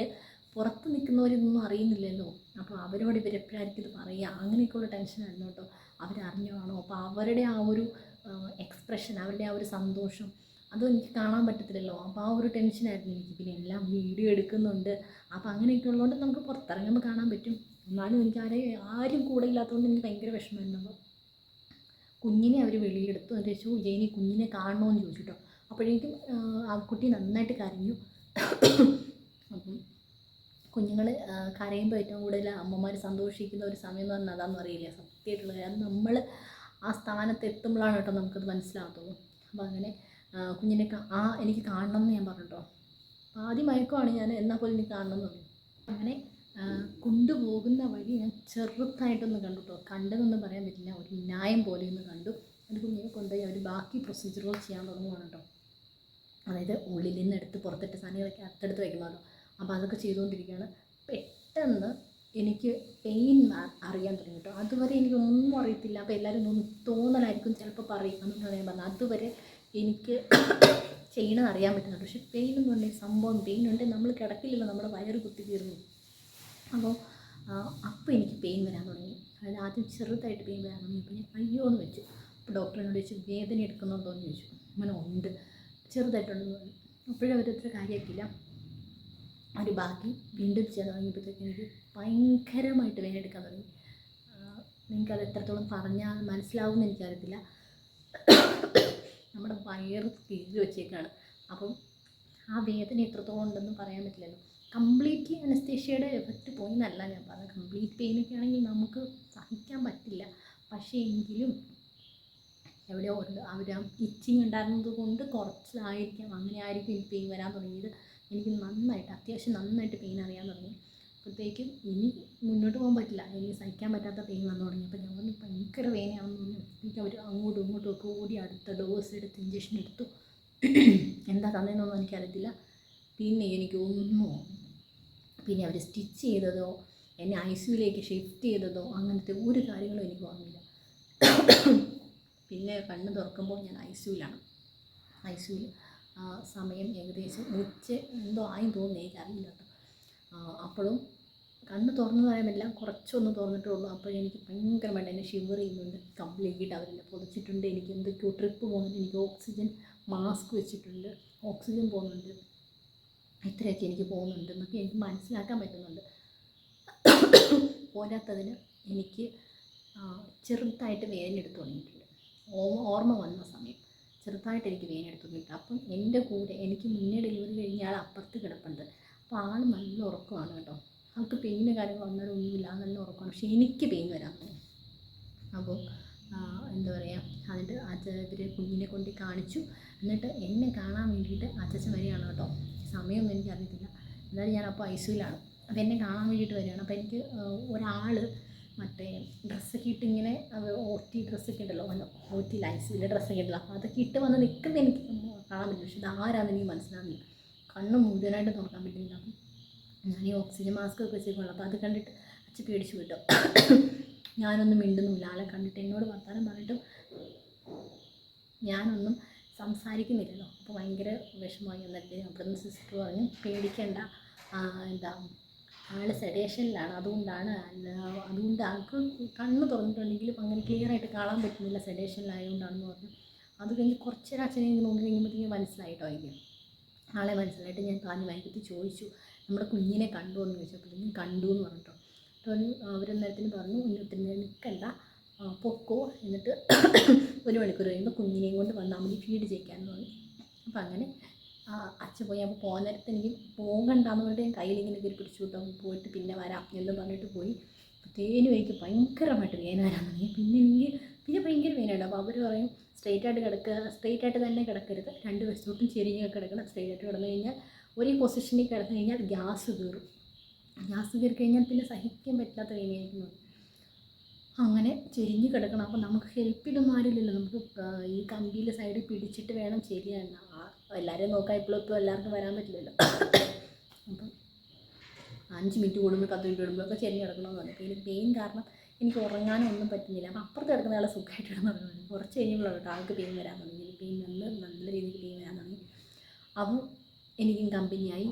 പുറത്ത് നിൽക്കുന്നവരൊന്നും അറിയുന്നില്ലല്ലോ. അപ്പോൾ അവരോട് ഇവരെപ്പോഴായിരിക്കും ഇത് പറയുക, അങ്ങനെയൊക്കെയുള്ള ടെൻഷനായിരുന്നു കേട്ടോ. അവരറിഞ്ഞാണോ? അപ്പോൾ അവരുടെ ആ ഒരു എക്സ്പ്രഷൻ, അവരുടെ ആ ഒരു സന്തോഷം അതും എനിക്ക് കാണാൻ പറ്റത്തില്ലല്ലോ. അപ്പോൾ ആ ഒരു ടെൻഷനായിരുന്നു എനിക്ക്. പിന്നെ എല്ലാം വീഡിയോ എടുക്കുന്നുണ്ട്. അപ്പോൾ അങ്ങനെയൊക്കെ ഉള്ളതുകൊണ്ട് നമുക്ക് പുറത്തിറങ്ങുമ്പോൾ കാണാൻ പറ്റും. എന്നാലും എനിക്ക് ആരും കൂടെ ഇല്ലാത്തതുകൊണ്ട് എനിക്ക് ഭയങ്കര വിഷമമായിരുന്നു. അപ്പോൾ കുഞ്ഞിനെ അവർ വെളിയിലെടുത്തു. എന്നിട്ട് ചോദിച്ചു ജെയിനി കുഞ്ഞിനെ കാണണമെന്ന് ചോദിച്ചിട്ടോ. അപ്പോഴേക്കും ആ കുട്ടി നന്നായിട്ട് കരഞ്ഞു. അപ്പം കുഞ്ഞുങ്ങൾ കരയുമ്പോൾ ഏറ്റവും കൂടുതൽ അമ്മമാർ സന്തോഷിക്കുന്ന ഒരു സമയം എന്ന് പറഞ്ഞാൽ അതാണെന്ന് അറിയില്ല, സത്യമായിട്ടുള്ള കാര്യം. നമ്മൾ ആ സ്ഥാനത്ത് എത്തുമ്പോഴാണ് കേട്ടോ നമുക്കത് മനസ്സിലാകത്തുള്ളൂ. അപ്പോൾ അങ്ങനെ കുഞ്ഞിനെ എനിക്ക് കാണണം എന്ന് ഞാൻ പറഞ്ഞു കേട്ടോ. ആദ്യം മയക്കമാണ് ഞാൻ, എന്നാൽ പോലും എനിക്ക് കാണണം എന്ന് പറഞ്ഞു. അങ്ങനെ കൊണ്ടുപോകുന്ന വഴി ഞാൻ ചെറുതായിട്ടൊന്ന് കണ്ടു കേട്ടോ. കണ്ടതെന്നൊന്നും പറയാൻ പറ്റില്ല, ഒരു ന്യായം പോലെ ഒന്ന് കണ്ടു. അത് കുഞ്ഞിനെ കൊണ്ടുപോയി അവർ ബാക്കി പ്രൊസീജിയറുകൾ ചെയ്യാൻ തുടങ്ങുകയാണ് കേട്ടോ. അതായത് ഉള്ളിൽ നിന്ന് എടുത്ത് പുറത്തിട്ട് സാധനങ്ങളൊക്കെ അടുത്തടുത്ത് വയ്ക്കണമല്ലോ. അപ്പോൾ അതൊക്കെ ചെയ്തുകൊണ്ടിരിക്കുകയാണ്. പെട്ടെന്ന് എനിക്ക് പെയിൻ അറിയാൻ തുടങ്ങി കേട്ടോ. അതുവരെ എനിക്കൊന്നും അറിയത്തില്ല. അപ്പോൾ എല്ലാവരും ഒന്ന് തോന്നലായിരിക്കും ചിലപ്പോൾ പറയും, അതുകൊണ്ടാണ് ഞാൻ പറഞ്ഞത്. അതുവരെ എനിക്ക് ചെയ്യണമെന്ന് അറിയാൻ പറ്റുന്നുണ്ട്. പക്ഷേ പെയിൻ എന്ന് പറഞ്ഞ സംഭവം, പെയിനുണ്ട്, നമ്മൾ കിടക്കില്ലല്ലോ, നമ്മുടെ വയറ് കുത്തി കീറുന്നു. അപ്പോൾ എനിക്ക് പെയിൻ വരാൻ തുടങ്ങി. അതായത് ആദ്യം ചെറുതായിട്ട് പെയിൻ വരാൻ തുടങ്ങി. അപ്പോൾ ഞാൻ അയ്യോ എന്ന് വെച്ചു. അപ്പോൾ ഡോക്ടറിനോട് ചോദിച്ചു വേദന എടുക്കുന്നുണ്ടോ എന്ന് ചോദിച്ചു. അങ്ങനെ ഉണ്ട്, ചെറുതായിട്ടുണ്ടെന്ന് പറഞ്ഞു. അപ്പോഴും അവരത്ര കാര്യമാക്കില്ല. ഒരു ബാക്കി വീണ്ടും ചെയ്യാൻ തുടങ്ങിയപ്പോഴത്തേക്ക് എനിക്ക് ഭയങ്കരമായിട്ട് വേദന എടുക്കാൻ തുടങ്ങി. നിങ്ങൾക്കത് എത്രത്തോളം പറഞ്ഞാൽ മനസ്സിലാവുമെന്ന് എനിക്കറിയത്തില്ല. നമ്മുടെ വയറ് കീറി വെച്ചേക്കാണ്. അപ്പം ആ വേദന എത്രത്തോളം ഉണ്ടെന്ന് പറയാൻ പറ്റില്ലല്ലോ. കംപ്ലീറ്റ്ലി അനസ്തേഷ്യയുടെ എഫക്റ്റ് പോയി എന്നല്ല ഞാൻ പറഞ്ഞത്. കംപ്ലീറ്റ് പെയിനൊക്കെ ആണെങ്കിൽ നമുക്ക് സഹിക്കാൻ പറ്റില്ല. പക്ഷേ എങ്കിലും എവിടെയോ ഉണ്ട്. അവർ ഇച്ചിങ് ഉണ്ടായിരുന്നത് കൊണ്ട് കുറച്ചായിരിക്കാം, അങ്ങനെ ആയിരിക്കും എനിക്ക് പെയിൻ വരാൻ തുടങ്ങിയത്. എനിക്ക് അത്യാവശ്യം നന്നായിട്ട് പെയിൻ അറിയാൻ തുടങ്ങി. അപ്പോഴത്തേക്കും ഇനി മുന്നോട്ട് പോകാൻ പറ്റില്ല, എനിക്ക് സഹിക്കാൻ പറ്റാത്ത പെയിൻ വന്നു തുടങ്ങി. അപ്പോൾ ഞാൻ പറഞ്ഞു ഭയങ്കര വേദനയാണെന്ന് പറഞ്ഞു. എനിക്ക് അവർ അങ്ങോട്ടും ഇങ്ങോട്ടും ഒക്കെ ഓടി അടുത്ത ഡോസ് എടുത്ത് ഇഞ്ചക്ഷൻ എടുത്തു. എന്താ തന്നതെന്നൊന്നും എനിക്കറിയത്തില്ല. പിന്നെ പിന്നെ അവർ സ്റ്റിച്ച് ചെയ്തതോ എന്നെ ICUവിലേക്ക് ഷിഫ്റ്റ് ചെയ്തതോ അങ്ങനത്തെ ഒരു കാര്യങ്ങളും എനിക്ക് ഓർമ്മയില്ല. പിന്നെ കണ്ണ് തുറക്കുമ്പോൾ ഞാൻ ICUവിലാണ്. ICUവിൽ സമയം ഏകദേശം എന്തോ ആയി തോന്നുന്നു, എനിക്കറിയില്ല കേട്ടോ. അപ്പോഴും കണ്ണ് തുറന്നു പറയാൻ പറ്റില്ല, കുറച്ചൊന്ന് തുറന്നിട്ടുള്ളൂ. അപ്പോഴെനിക്ക് ഭയങ്കരമായിട്ട് എന്നെ ഷിവർ ചെയ്യുന്നുണ്ട്. കംപ്ലീറ്റ് അവരെന്നെ പൊതിച്ചിട്ടുണ്ട്. എനിക്ക് എന്തൊക്കെയോ ട്രിപ്പ് പോകുന്നുണ്ട്. എനിക്ക് ഓക്സിജൻ മാസ്ക് വെച്ചിട്ടുണ്ട്, ഓക്സിജൻ പോകുന്നുണ്ട്, ഇത്രയൊക്കെ എനിക്ക് പോകുന്നുണ്ട് എന്നൊക്കെ എനിക്ക് മനസ്സിലാക്കാൻ പറ്റുന്നുണ്ട്. പോരാത്തതിന് എനിക്ക് ചെറുതായിട്ട് വേദന എടുത്തു തുടങ്ങിയിട്ടുണ്ട്. ഓർമ്മ വന്ന സമയം ചെറുതായിട്ട് എനിക്ക് വേദന എടുത്തു തുടങ്ങിയിട്ട്. അപ്പം എൻ്റെ കൂടെ എനിക്ക് മുന്നേ ഡെലിവറി കഴിഞ്ഞ ആൾ അപ്പുറത്ത് കിടപ്പുണ്ട്. അപ്പോൾ ആൾ നല്ല ഉറക്കമാണ് കേട്ടോ. ആൾക്ക് പെയിന് കാര്യങ്ങൾ വന്നാലൊന്നുമില്ല, നല്ല ഉറക്കമാണ്. പക്ഷേ എനിക്ക് പെയിൻ വരാൻ തുടങ്ങി. അപ്പോൾ എന്താ പറയുക, എന്നിട്ട് ഇവർ കുഞ്ഞിനെ കൊണ്ട് കാണിച്ചു. എന്നിട്ട് എന്നെ കാണാൻ വേണ്ടിയിട്ട് അച്ഛൻ വരികയാണ് കേട്ടോ. സമയമൊന്നും എനിക്കറിയത്തില്ല. എന്നാലും ഞാൻ അപ്പോൾ ഐസിയുലാണ്. അപ്പോൾ എന്നെ കാണാൻ വേണ്ടിയിട്ട് വരികയാണ്. അപ്പോൾ എനിക്ക് ഒരാൾ മറ്റേ ഡ്രസ്സൊക്കെ ഇട്ട് ഇങ്ങനെ OT ഡ്രസ്സൊക്കെ ഉണ്ടല്ലോ, OT ഐസിയുടെ ഡ്രസ്സൊക്കെ ഉണ്ടല്ലോ, അപ്പോൾ അതൊക്കെ ഇട്ട് വന്ന് നിൽക്കുന്നത് എനിക്ക് കാണാൻ പറ്റും. പക്ഷെ ഇത് ആരാണെന്ന് എനിക്ക് മനസ്സിലാകുന്നില്ല. കണ്ണ് മുഴുവനായിട്ട് തുറക്കാൻ പറ്റുന്നില്ല. അപ്പം ഞാൻ ഈ ഓക്സിജൻ മാസ്ക് ഒക്കെ വെച്ചേക്കുള്ളൂ. അപ്പോൾ അത് കണ്ടിട്ട് അച്ഛൻ പേടിച്ചു പോയിട്ടോ. ഞാനൊന്നും മിണ്ടുന്നില്ല. ആളെ കണ്ടിട്ട് എന്നോട് വർത്താനം പറഞ്ഞിട്ടും ഞാനൊന്നും സംസാരിക്കുന്നില്ലല്ലോ. അപ്പോൾ ഭയങ്കര വിഷമമായി. എന്നിട്ട് അവിടുന്ന് സിസ്റ്റർ പറഞ്ഞു പേടിക്കണ്ട, എന്താ ആൾ സെഡേഷനിലാണ്, അതുകൊണ്ട് ആൾക്ക് കണ്ണ് തുറന്നിട്ടുണ്ടെങ്കിലും അങ്ങനെ ക്ലിയറായിട്ട് കാണാൻ പറ്റുന്നില്ല, സെഡേഷനിലായതുകൊണ്ടാണെന്ന് പറഞ്ഞു. അത് കഴിഞ്ഞ് കുറച്ചൊരു അച്ഛനെ നോക്കി കഴിയുമ്പോഴത്തേക്കും മനസ്സിലായിട്ടോ എനിക്ക് ആളെ മനസ്സിലായിട്ട്. ഞാൻ താഞ്ഞ് വൈകിട്ട് ചോദിച്ചു നമ്മുടെ കുഞ്ഞിനെ കണ്ടു എന്ന് ചോദിച്ചപ്പോഴത്തേക്കും കണ്ടു എന്ന് പറഞ്ഞിട്ടോ. അപ്പോൾ അവരെന്നേരത്തിന് പറഞ്ഞു ഇന്നത്തെ നിൽക്കണ്ട, പൊക്കോ, എന്നിട്ട് 1 മണിക്കൂർ കഴിയുമ്പോൾ കുഞ്ഞിനെയും കൊണ്ട് വന്നാൽ മതി ഫീഡ് ചെയ്യിക്കാമെന്ന് പറഞ്ഞു. അപ്പം അങ്ങനെ അച്ഛൻ പോയി. അപ്പോൾ പോകുന്ന നേരത്ത് എനിക്ക് പോകണ്ടെന്ന് പറഞ്ഞിട്ട് ഞാൻ കയ്യിലിങ്ങനെ കയറി പിടിച്ചു വിട്ടോ. പോയിട്ട് പിന്നെ വരാം എന്ന് പറഞ്ഞിട്ട് പോയി. തേന് വഴിക്ക് ഭയങ്കരമായിട്ട് വേന വരാൻ തുടങ്ങി. പിന്നെ ഭയങ്കര വേനയുണ്ട്. അപ്പോൾ അവർ പറയും സ്ട്രെയിറ്റായിട്ട് തന്നെ കിടക്കരുത്, 2 വശത്തോട്ടും ചെരിഞ്ഞ് കിടക്കണം. സ്ട്രെയിറ്റായിട്ട് കിടന്നു കഴിഞ്ഞാൽ ഒരേ പൊസിഷനിൽ കിടന്നു കഴിഞ്ഞാൽ ഗ്യാസ് കയറും. ഗ്യാസ് കയറി കഴിഞ്ഞാൽ പിന്നെ സഹിക്കാൻ പറ്റാത്ത വേനയായിരിക്കുന്നു. അങ്ങനെ ചെരിഞ്ഞ് കിടക്കണം. അപ്പോൾ നമുക്ക് ഹെൽപ്പിലൊന്നും ആരില്ലല്ലോ. നമുക്ക് ഈ കമ്പിയിലെ സൈഡിൽ പിടിച്ചിട്ട് വേണം ചെരിയാൻ. എല്ലാവരെയും നോക്കാൻ ഇപ്പോഴും എല്ലാവർക്കും വരാൻ പറ്റില്ലല്ലോ. അപ്പം 5 മിനിറ്റ് കൂടുമ്പോൾ 10 മിനിറ്റ് കൂടുമ്പോഴൊക്കെ ചെരിഞ്ഞ് കിടക്കണമെന്ന് പറഞ്ഞു. അപ്പോൾ ഇതിൽ പെയിൻ കാരണം എനിക്ക് ഉറങ്ങാനും ഒന്നും പറ്റുന്നില്ല. അപ്പം അപ്പുറത്ത് കിടക്കുന്ന ആളെ സുഖമായിട്ട് കിടന്നുറങ്ങുന്നു. കുറച്ച് കഴിയുമ്പോഴാണ് ആൾക്ക് പെയിൻ വരാൻ തുടങ്ങി. പെയിൻ നല്ല രീതിക്ക് പെയിൻ വരാൻ തുടങ്ങി. അപ്പം എനിക്കും കമ്പനിയായി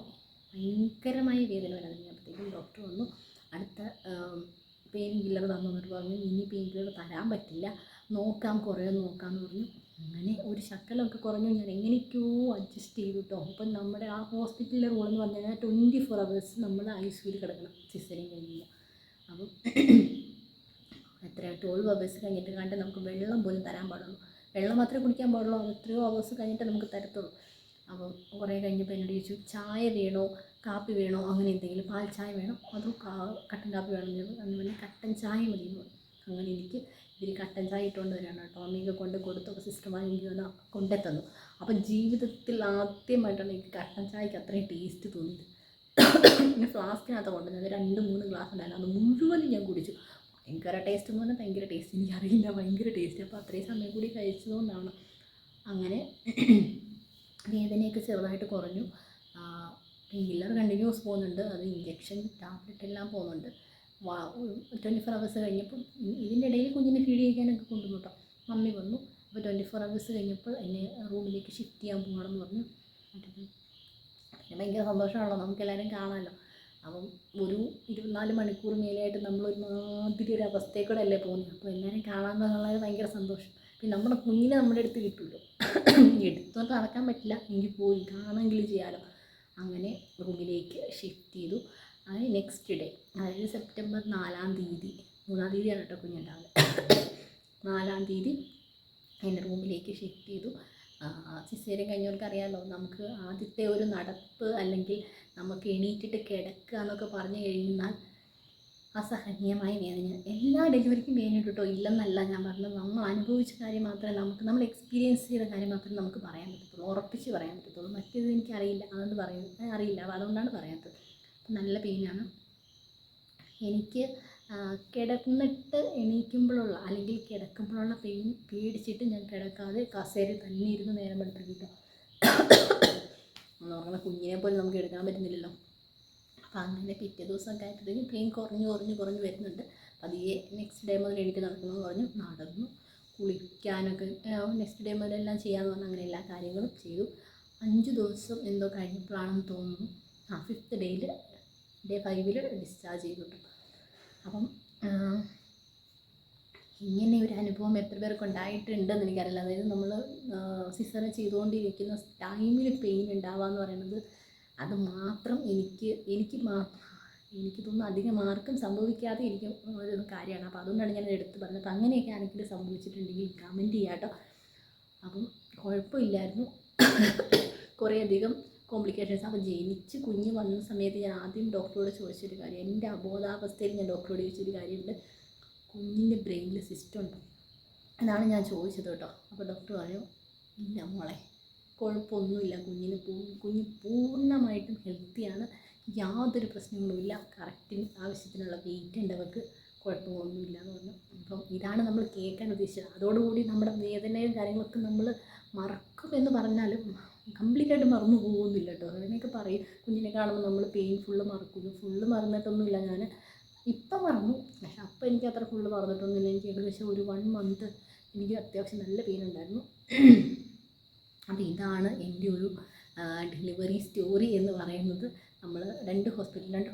ഭയങ്കരമായ വേദന വരാൻ തുടങ്ങി. അപ്പോഴത്തേക്കും ഡോക്ടർ വന്നു. അടുത്ത പെയിൻ കില്ലർ തന്നിട്ട് പറഞ്ഞു ഇനി പെയിൻ കില്ലർ തരാൻ പറ്റില്ല, കുറേയൊന്ന് നോക്കാമെന്ന് പറഞ്ഞു. അങ്ങനെ ഒരു ശക്കലമൊക്കെ കുറഞ്ഞു. ഞാൻ എങ്ങനെയൊക്കെയോ അഡ്ജസ്റ്റ് ചെയ്തു കേട്ടോ. അപ്പം നമ്മുടെ ആ ഹോസ്പിറ്റലിലെ റൂളെന്ന് പറഞ്ഞു കഴിഞ്ഞാൽ 24 hours നമ്മൾ ICUവിൽ കിടക്കണം സിസേറിയൻ കഴിഞ്ഞില്ല. അപ്പം 12 hours കഴിഞ്ഞിട്ട് കണ്ട് നമുക്ക് വെള്ളം പോലും തരാൻ പാടുള്ളൂ. വെള്ളം മാത്രമേ കുടിക്കാൻ പാടുള്ളൂ. അത് എത്രയോ അവേഴ്സ് കഴിഞ്ഞിട്ട് നമുക്ക് തരത്തുള്ളൂ. അപ്പം കുറേ കഴിഞ്ഞപ്പോൾ എന്നോട് ചോദിച്ചു ചായ വേണോ കാപ്പി വേണോ, അങ്ങനെ എന്തെങ്കിലും, പാൽ ചായ വേണോ അതോ കട്ടൻ കാപ്പി വേണമെന്ന്. അന്ന് പിന്നെ കട്ടൻ ചായ മതി എന്ന് പറഞ്ഞു. അങ്ങനെ എനിക്ക് ഇവർ കട്ടൻ ചായ ഇട്ടുകൊണ്ട് വരികയാണ് കേട്ടോ. അമ്മയൊക്കെ കൊണ്ട് കൊടുത്തൊക്കെ സിസ്റ്റർമാർ എനിക്ക് വന്ന് കൊണ്ടെത്തുന്നു. അപ്പം ജീവിതത്തിൽ ആദ്യമായിട്ടാണ് എനിക്ക് കട്ടൻ ചായക്ക് അത്രയും ടേസ്റ്റ് തോന്നിയത്. പിന്നെ ഫ്ലാസ്കിനകത്ത് കൊണ്ടുവന്നത് 2-3 ഗ്ലാസ് ഉണ്ടായിരുന്നു. അത് മുഴുവനും ഞാൻ കുടിച്ചു. ഭയങ്കര ടേസ്റ്റ് എന്ന് പറഞ്ഞാൽ ഭയങ്കര ടേസ്റ്റ്, എനിക്കറിയില്ല, ഭയങ്കര ടേസ്റ്റ്. അപ്പോൾ അത്രയും സമയം കൂടി കഴിച്ചതുകൊണ്ടാണ്. അങ്ങനെ വേദനയൊക്കെ ചെറുതായിട്ട് കുറഞ്ഞു. പെയിൻ കില്ലർ കണ്ടിന്യൂസ് പോകുന്നുണ്ട്. അത് ഇഞ്ചക്ഷൻ ടാബ്ലറ്റ് എല്ലാം പോകുന്നുണ്ട്. 24 hours കഴിഞ്ഞപ്പോൾ ഇതിൻ്റെ ഇടയിൽ കുഞ്ഞിനെ ഫീഡ് ചെയ്യിക്കാനൊക്കെ കൊണ്ടുവന്നു കേട്ടോ. മമ്മി വന്നു. അപ്പോൾ 24 hours കഴിഞ്ഞപ്പോൾ എന്നെ റൂമിലേക്ക് ഷിഫ്റ്റ് ചെയ്യാൻ പോകണമെന്ന് പറഞ്ഞു. പിന്നെ ഭയങ്കര സന്തോഷമാണല്ലോ, നമുക്കെല്ലാവരും കാണാമല്ലോ. അപ്പം ഒരു 24 മണിക്കൂർ മേലെയായിട്ട് നമ്മളൊരുമാതിരി ഒരു അവസ്ഥയിൽ അല്ലേ പോകുന്നത്. അപ്പോൾ എല്ലാവരും കാണാമെന്നുള്ളത് ഭയങ്കര സന്തോഷം. പിന്നെ നമ്മുടെ കുഞ്ഞിനെ നമ്മുടെ അടുത്ത് കിട്ടുമല്ലോ. എടുത്തോട്ട് നടക്കാൻ പറ്റില്ല, എങ്കിൽ പോയി കാണുമെങ്കിലും ചെയ്യാമല്ലോ. അങ്ങനെ റൂമിലേക്ക് ഷിഫ്റ്റ് ചെയ്തു. അത് നെക്സ്റ്റ് ഡേ, അതായത് സെപ്റ്റംബർ 4-ാം തീയതി, 3-ാം തീയതിയാണ് കേട്ടോ കുഞ്ഞുണ്ടാവുന്നത്. 4-ാം തീയതി എൻ്റെ റൂമിലേക്ക് ഷിഫ്റ്റ് ചെയ്തു. സിസേറിയൻ കഴിഞ്ഞവർക്ക് അറിയാമല്ലോ, നമുക്ക് ആദ്യത്തെ ഒരു നടപ്പ് അല്ലെങ്കിൽ നമുക്ക് എണീറ്റിട്ട് കിടക്കുക എന്നൊക്കെ പറഞ്ഞു കഴിഞ്ഞാൽ അസഹനീയമായ വേദന. എല്ലാ ഡെലിവറിക്കും വേദന കേട്ടോ, ഇല്ലെന്നല്ല ഞാൻ പറഞ്ഞത്. നമ്മൾ അനുഭവിച്ച കാര്യം മാത്രമേ നമ്മൾ എക്സ്പീരിയൻസ് ചെയ്ത കാര്യം മാത്രമേ നമുക്ക് പറയാൻ പറ്റത്തുള്ളൂ, ഉറപ്പിച്ച് പറയാൻ പറ്റത്തുള്ളൂ. മറ്റേത് എനിക്കറിയില്ല, അതുകൊണ്ട് അറിയില്ല, അപ്പോൾ അതുകൊണ്ടാണ് പറയാത്തത്. നല്ല പെയിനാണ് എനിക്ക്. കിടന്നിട്ട് എണീക്കുമ്പോഴുള്ള അല്ലെങ്കിൽ കിടക്കുമ്പോഴുള്ള പെയിൻ പേടിച്ചിട്ട് ഞാൻ കിടക്കാതെ കസേരയിൽ തന്നെ ഇരുന്ന് നേരം എടുത്തിട്ടോ. എന്ന് പറഞ്ഞാൽ കുഞ്ഞിനെ പോലും നമുക്ക് എടുക്കാൻ പറ്റുന്നില്ലല്ലോ. അപ്പം അങ്ങനെ പിറ്റേ ദിവസമൊക്കെ ആയപ്പോഴത്തേക്കും പെയിൻ കുറഞ്ഞ് വരുന്നുണ്ട്. പതിയെ നെക്സ്റ്റ് ഡേ മുതൽ എണീറ്റ് നടക്കണമെന്ന് പറഞ്ഞു. നടന്നു. കുളിക്കാനൊക്കെ നെക്സ്റ്റ് ഡേ മുതലെല്ലാം ചെയ്യാമെന്ന് പറഞ്ഞാൽ അങ്ങനെ എല്ലാ കാര്യങ്ങളും ചെയ്തു. 5 ദിവസം എന്തോ കഴിഞ്ഞപ്പോഴാണെന്ന് തോന്നുന്നു 5th ഡേയിൽ ഡേ 5-ൽ ഡിസ്ചാർജ് ചെയ്തു കിട്ടും. അപ്പം ഇങ്ങനെ ഒരു അനുഭവം എത്ര പേർക്ക് ഉണ്ടായിട്ടുണ്ടെന്ന് എനിക്കറിയില്ല. അതായത് നമ്മൾ സിസേറിയൻ ചെയ്തുകൊണ്ടിരിക്കുന്ന ടൈമിൽ പെയിൻ ഉണ്ടാവുക എന്ന് പറയുന്നത് അത് മാത്രം എനിക്ക് തോന്നുന്നു അധികം ആർക്കും സംഭവിക്കാതെ ഇരിക്കും ഒരു കാര്യമാണ്. അപ്പോൾ അതുകൊണ്ടാണ് ഞാൻ എടുത്ത് പറഞ്ഞത്. അപ്പോൾ അങ്ങനെയൊക്കെ ആരെങ്കിലും സംഭവിച്ചിട്ടുണ്ടെങ്കിൽ കമൻറ്റ് ചെയ്യാം കേട്ടോ. അപ്പം കുഴപ്പമില്ലായിരുന്നു, കുറേയധികം കോംപ്ലിക്കേഷൻസ്. അപ്പോൾ ജനിച്ച് കുഞ്ഞ് വന്ന സമയത്ത് ഞാൻ ആദ്യം ഡോക്ടറോട് ചോദിച്ചൊരു കാര്യം, എൻ്റെ അബോധാവസ്ഥയിൽ ഞാൻ ഡോക്ടറോട് ചോദിച്ചൊരു കാര്യമുണ്ട്, കുഞ്ഞിൻ്റെ ബ്രെയിനിൽ സിസ്റ്റം ഉണ്ടോ, അതാണ് ഞാൻ ചോദിച്ചത് കേട്ടോ. അപ്പോൾ ഡോക്ടർ പറഞ്ഞു ഇല്ല മോളെ, കുഴപ്പമൊന്നുമില്ല കുഞ്ഞ് പൂർണ്ണമായിട്ടും ഹെൽത്തിയാണ്, യാതൊരു പ്രശ്നങ്ങളുമില്ല, കറക്റ്റിന് ആവശ്യത്തിനുള്ള വെയിറ്റ് ഉണ്ട് അവർക്ക്, കുഴപ്പമൊന്നുമില്ല എന്ന് പറഞ്ഞു. അപ്പം ഇതാണ് നമ്മൾ കേൾക്കാൻ ഉദ്ദേശിച്ചത്. അതോടുകൂടി നമ്മുടെ വേദനയും കാര്യങ്ങളൊക്കെ നമ്മൾ മറക്കുമെന്ന് പറഞ്ഞാലും കംപ്ലീറ്റ് ആയിട്ട് മറന്നു പോകുന്നില്ല കേട്ടോ. അങ്ങനെയൊക്കെ പറയും, കുഞ്ഞിനെ കാണുമ്പോൾ നമ്മൾ പെയിൻ ഫുള്ള് മറക്കുന്നു. ഫുള്ള് മറന്നിട്ടൊന്നുമില്ല, ഞാൻ ഇപ്പം മറന്നു, പക്ഷെ അപ്പം എനിക്ക് അത്ര ഫുള്ള് മറന്നിട്ടൊന്നുമില്ല. എനിക്ക് ഏകദേശം ഒരു 1 മന്ത് എനിക്ക് അത്യാവശ്യം നല്ല പെയിൻ ഉണ്ടായിരുന്നു. അപ്പോൾ ഇതാണ് എൻ്റെ ഒരു ഡെലിവറി സ്റ്റോറി എന്ന് പറയുന്നത്. നമ്മൾ 2 ഹോസ്പിറ്റൽ 3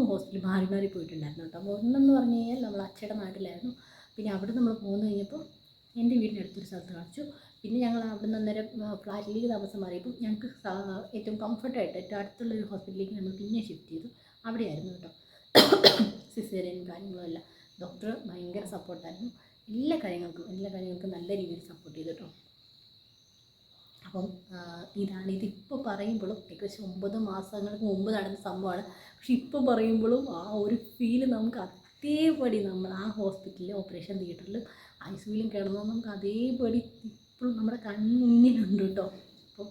ഹോസ്പിറ്റൽ മാറി മാറി പോയിട്ടുണ്ടായിരുന്നു കേട്ടോ. അപ്പോൾ ഒന്നെന്ന് പറഞ്ഞു കഴിഞ്ഞാൽ നമ്മൾ അച്ഛയുടെ നാട്ടിലായിരുന്നു. പിന്നെ അവിടെ നമ്മൾ പോന്നു കഴിഞ്ഞപ്പോൾ എൻ്റെ വീടിൻ്റെ അടുത്തൊരു സ്ഥലത്ത് കാണിച്ചു. പിന്നെ ഞങ്ങൾ അവിടെ നിന്ന് അന്നേരം ഫ്ലാറ്റിലേക്ക് താമസം മാറിയപ്പോൾ ഞങ്ങൾക്ക് ഏറ്റവും കംഫർട്ടായിട്ട് ഏറ്റവും അടുത്തുള്ളൊരു ഹോസ്പിറ്റലിലേക്ക് നമ്മൾ പിന്നെ ഷിഫ്റ്റ് ചെയ്തു. അവിടെയായിരുന്നു കേട്ടോ സിസേറിയനും കാര്യങ്ങളും എല്ലാം. ഡോക്ടർ ഭയങ്കര സപ്പോർട്ടായിരുന്നു, എല്ലാ കാര്യങ്ങൾക്കും നല്ല രീതിയിൽ സപ്പോർട്ട് ചെയ്തു കേട്ടോ. അപ്പം ഇതിപ്പോൾ പറയുമ്പോഴും ഏകദേശം 9 മാസങ്ങൾക്ക് മുമ്പ് നടന്ന സംഭവമാണ്. പക്ഷെ ഇപ്പോൾ പറയുമ്പോഴും ആ ഒരു ഫീല് നമുക്ക് അതേപടി നമ്മൾ ആ ഹോസ്പിറ്റലിൽ ഓപ്പറേഷൻ തിയേറ്ററിൽ ഐസിയുവിലും കിടന്നാൽ നമുക്ക് അതേപടി ഇപ്പോഴും നമ്മുടെ കൺമുന്നിലുണ്ട് കേട്ടോ. അപ്പോൾ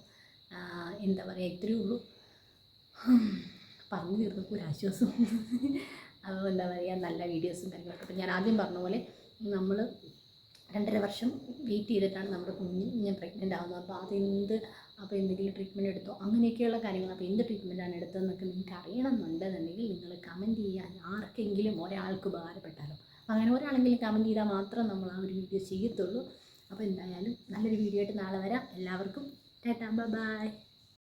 എന്താ പറയുക, ഇത്രയേ ഉള്ളൂ, പറഞ്ഞു തീർന്നപ്പോൾ ഒരാശ്വാസം. അപ്പോൾ എന്താ പറയുക, നല്ല വീഡിയോസും കാര്യങ്ങളൊക്കെ. അപ്പോൾ ഞാൻ ആദ്യം പറഞ്ഞ പോലെ നമ്മൾ 2.5 വർഷം വെയിറ്റ് ചെയ്തിട്ടാണ് നമ്മുടെ കുഞ്ഞ് പ്രഗ്നൻ്റ് ആകുന്നത്. അപ്പോൾ എന്തെങ്കിലും ട്രീറ്റ്മെൻറ്റ് എടുത്തോ അങ്ങനെയൊക്കെയുള്ള കാര്യങ്ങൾ. അപ്പോൾ എന്ത് ട്രീറ്റ്മെൻറ്റാണ് എടുത്തതെന്നൊക്കെ നിങ്ങൾക്ക് അറിയണമെന്നുണ്ടെന്നുണ്ടെങ്കിൽ നിങ്ങൾ കമൻറ്റ് ചെയ്യാൻ, ആർക്കെങ്കിലും ഒരാൾക്ക് ഉപകാരപ്പെട്ടാലോ. അങ്ങനെ ഒരാളെങ്കിലും കമൻറ്റ് ചെയ്താൽ മാത്രം നമ്മൾ ആ ഒരു വീഡിയോ ചെയ്യത്തുള്ളൂ. അപ്പോൾ എന്തായാലും നല്ലൊരു വീഡിയോ ആയിട്ട് നാളെ വരാം. എല്ലാവർക്കും ടാറ്റാ, ബൈ.